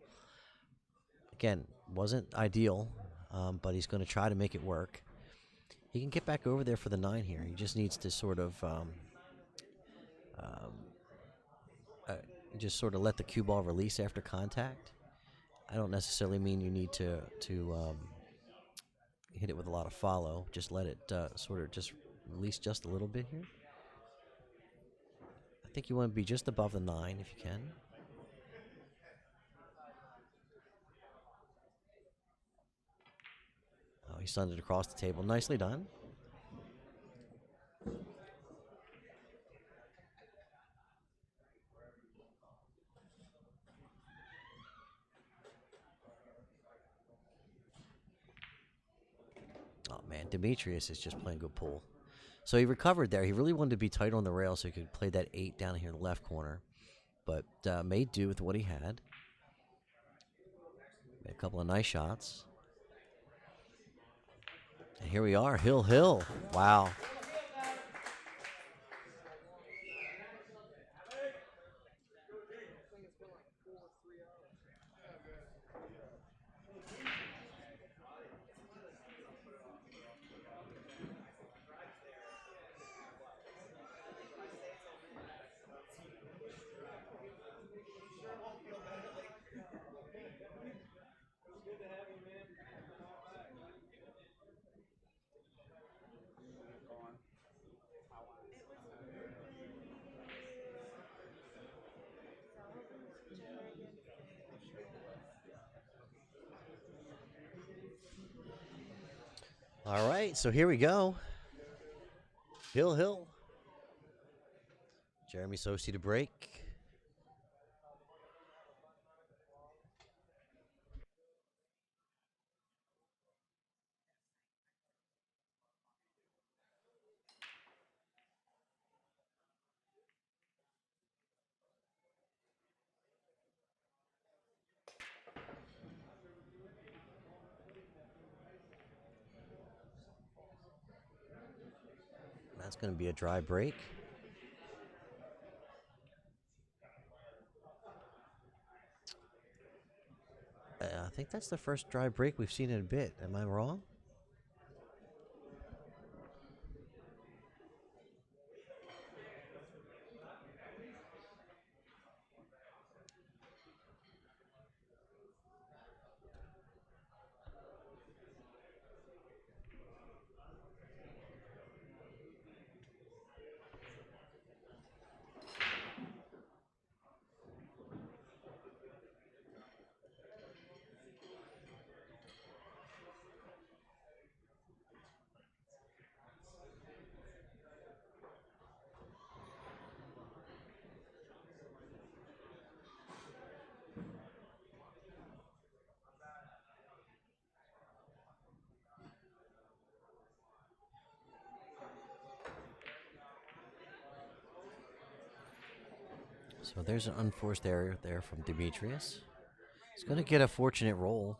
Again, wasn't ideal, but he's going to try to make it work. He can get back over there for the 9 here. He just needs to sort of just sort of let the cue ball release after contact. I don't necessarily mean you need to hit it with a lot of follow. Just let it sort of just release just a little bit here. I think you want to be just above the 9 if you can. Oh, he stunned it across the table. Nicely done. Oh, man, Demetrius is just playing good pool. So he recovered there. He really wanted to be tight on the rail so he could play that 8 down here in the left corner. But made do with what he had. Made a couple of nice shots. And here we are, Hill. Wow. All right, so here we go. Hill. Jeremy Sossei to break. That's going to be a dry break. I think that's the first dry break we've seen in a bit. Am I wrong? So there's an unforced error there from Demetrius. He's going to get a fortunate roll.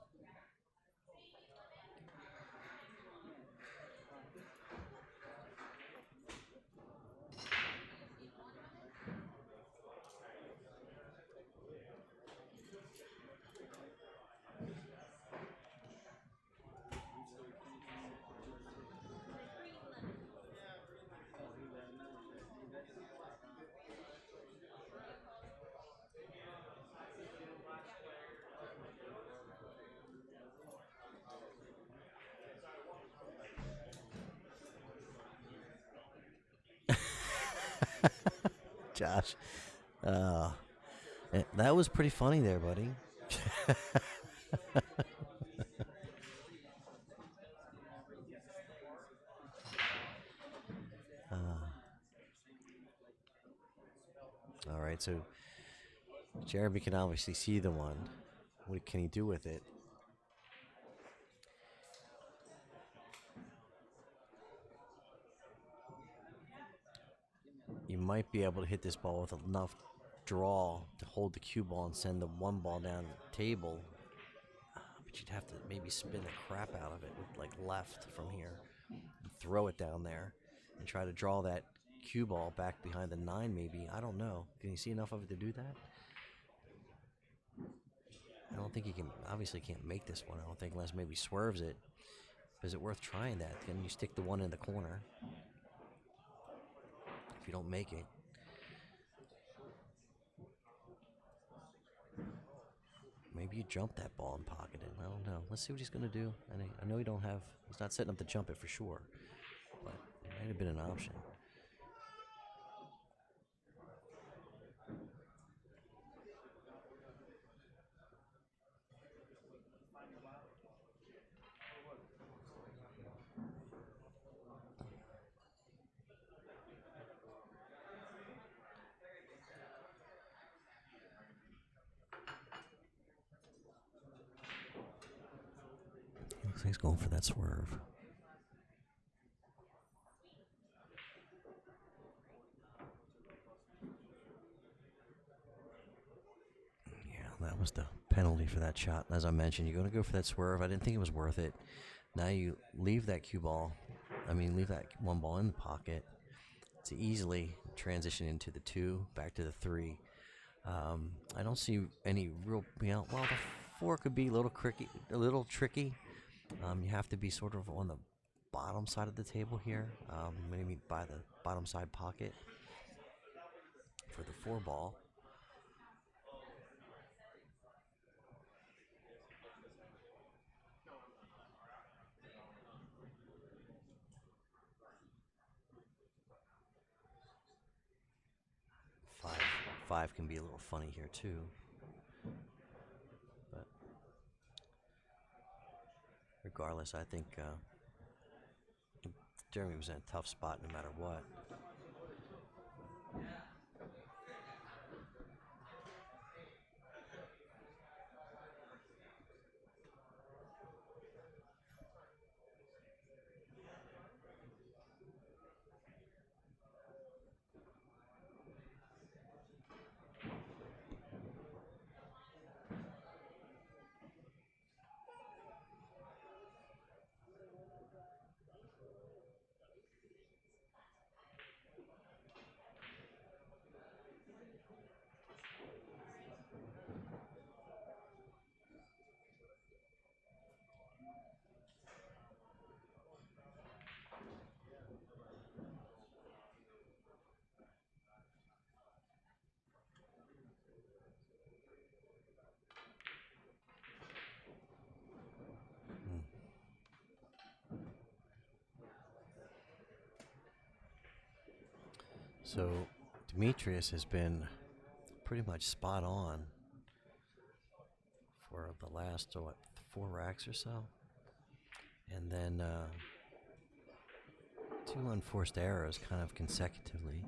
Josh, that was pretty funny there, buddy. All right, so Jeremy can obviously see the one. What can he do with it? You might be able to hit this ball with enough draw to hold the cue ball and send the one ball down the table. But you'd have to maybe spin the crap out of it with like left from here and throw it down there and try to draw that cue ball back behind the 9 maybe. I don't know. Can you see enough of it to do that? I don't think he can. Obviously can't make this one. I don't think, unless maybe swerves it. Is it worth trying that? Can you stick the one in the corner if you don't make it? Maybe you jump that ball and pocket it. I don't know. Let's see what he's going to do. And I know he's not setting up to jump it for sure, but it might have been an option. Looks like he's going for that swerve. That was the penalty for that shot. As I mentioned, you're going to go for that swerve. I didn't think it was worth it. Now you leave that leave that one ball in the pocket to easily transition into the 2, back to the 3. I don't see any real, well, the 4 could be a little tricky. You have to be sort of on the bottom side of the table here, maybe by the bottom side pocket for the 4 ball. Five can be a little funny here too, but regardless, I think Jeremy was in a tough spot no matter what. So Demetrius has been pretty much spot on for the last 4 racks or so, and then 2 unforced errors kind of consecutively.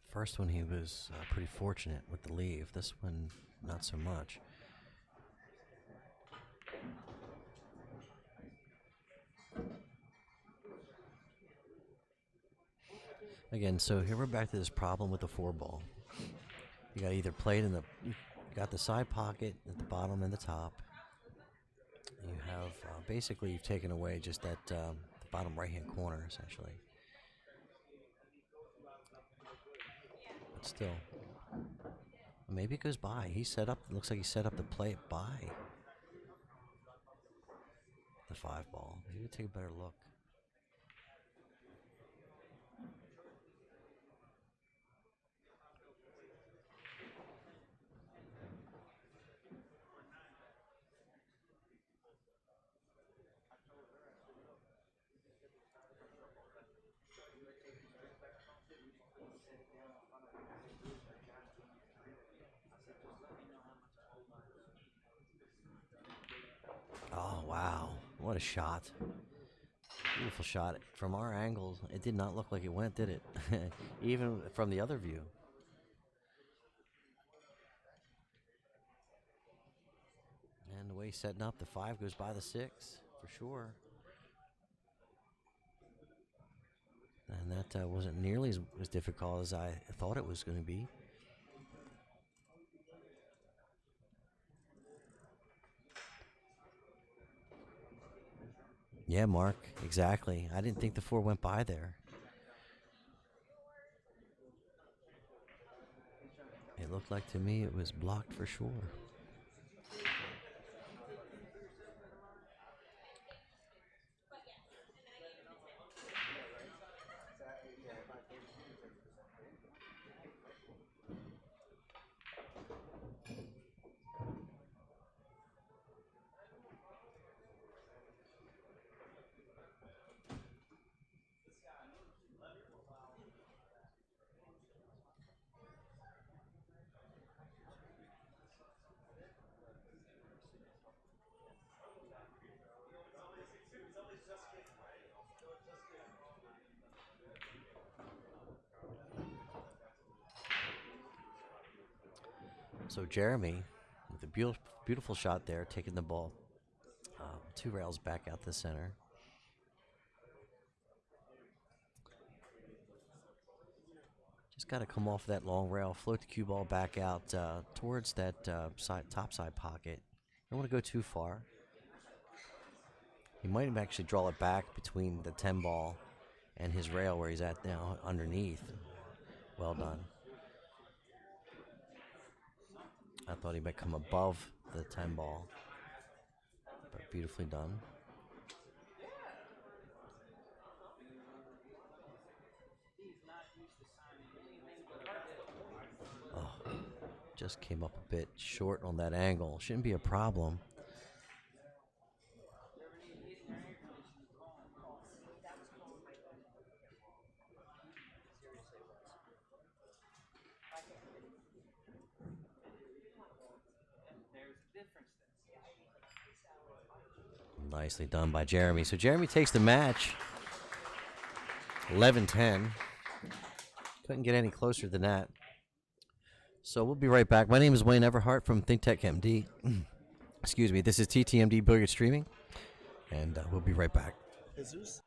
First one he was pretty fortunate with the leave. This one not so much. Again, so here we're back to this problem with the 4-ball. You got either play it in the, you got the side pocket at the bottom and the top. You have, basically you've taken away just that the bottom right-hand corner, essentially. But still, maybe it goes by. He set up, looks like he set up to play it by the 5-ball. Maybe take a better look. Oh, wow. What a shot. Beautiful shot. From our angle, it did not look like it went, did it? Even from the other view. And the way he's setting up, the 5 goes by the 6, for sure. And that wasn't nearly as difficult as I thought it was going to be. Yeah, Mark, exactly. I didn't think the 4 went by there. It looked like to me it was blocked for sure. So Jeremy, with a beautiful shot there, taking the ball 2 rails back out the center. Just got to come off that long rail, float the cue ball back out towards that top side pocket. Don't want to go too far. He might have actually draw it back between the 10 ball and his rail where he's at now underneath. Well done. I thought he might come above the 10 ball, but beautifully done. Oh, just came up a bit short on that angle. Shouldn't be a problem. Nicely done by Jeremy. So Jeremy takes the match. 11-10. Couldn't get any closer than that. So we'll be right back. My name is Wayne Everhart from ThinkTechMD. Excuse me. This is TTMD Billiards Streaming. And we'll be right back. Jesus.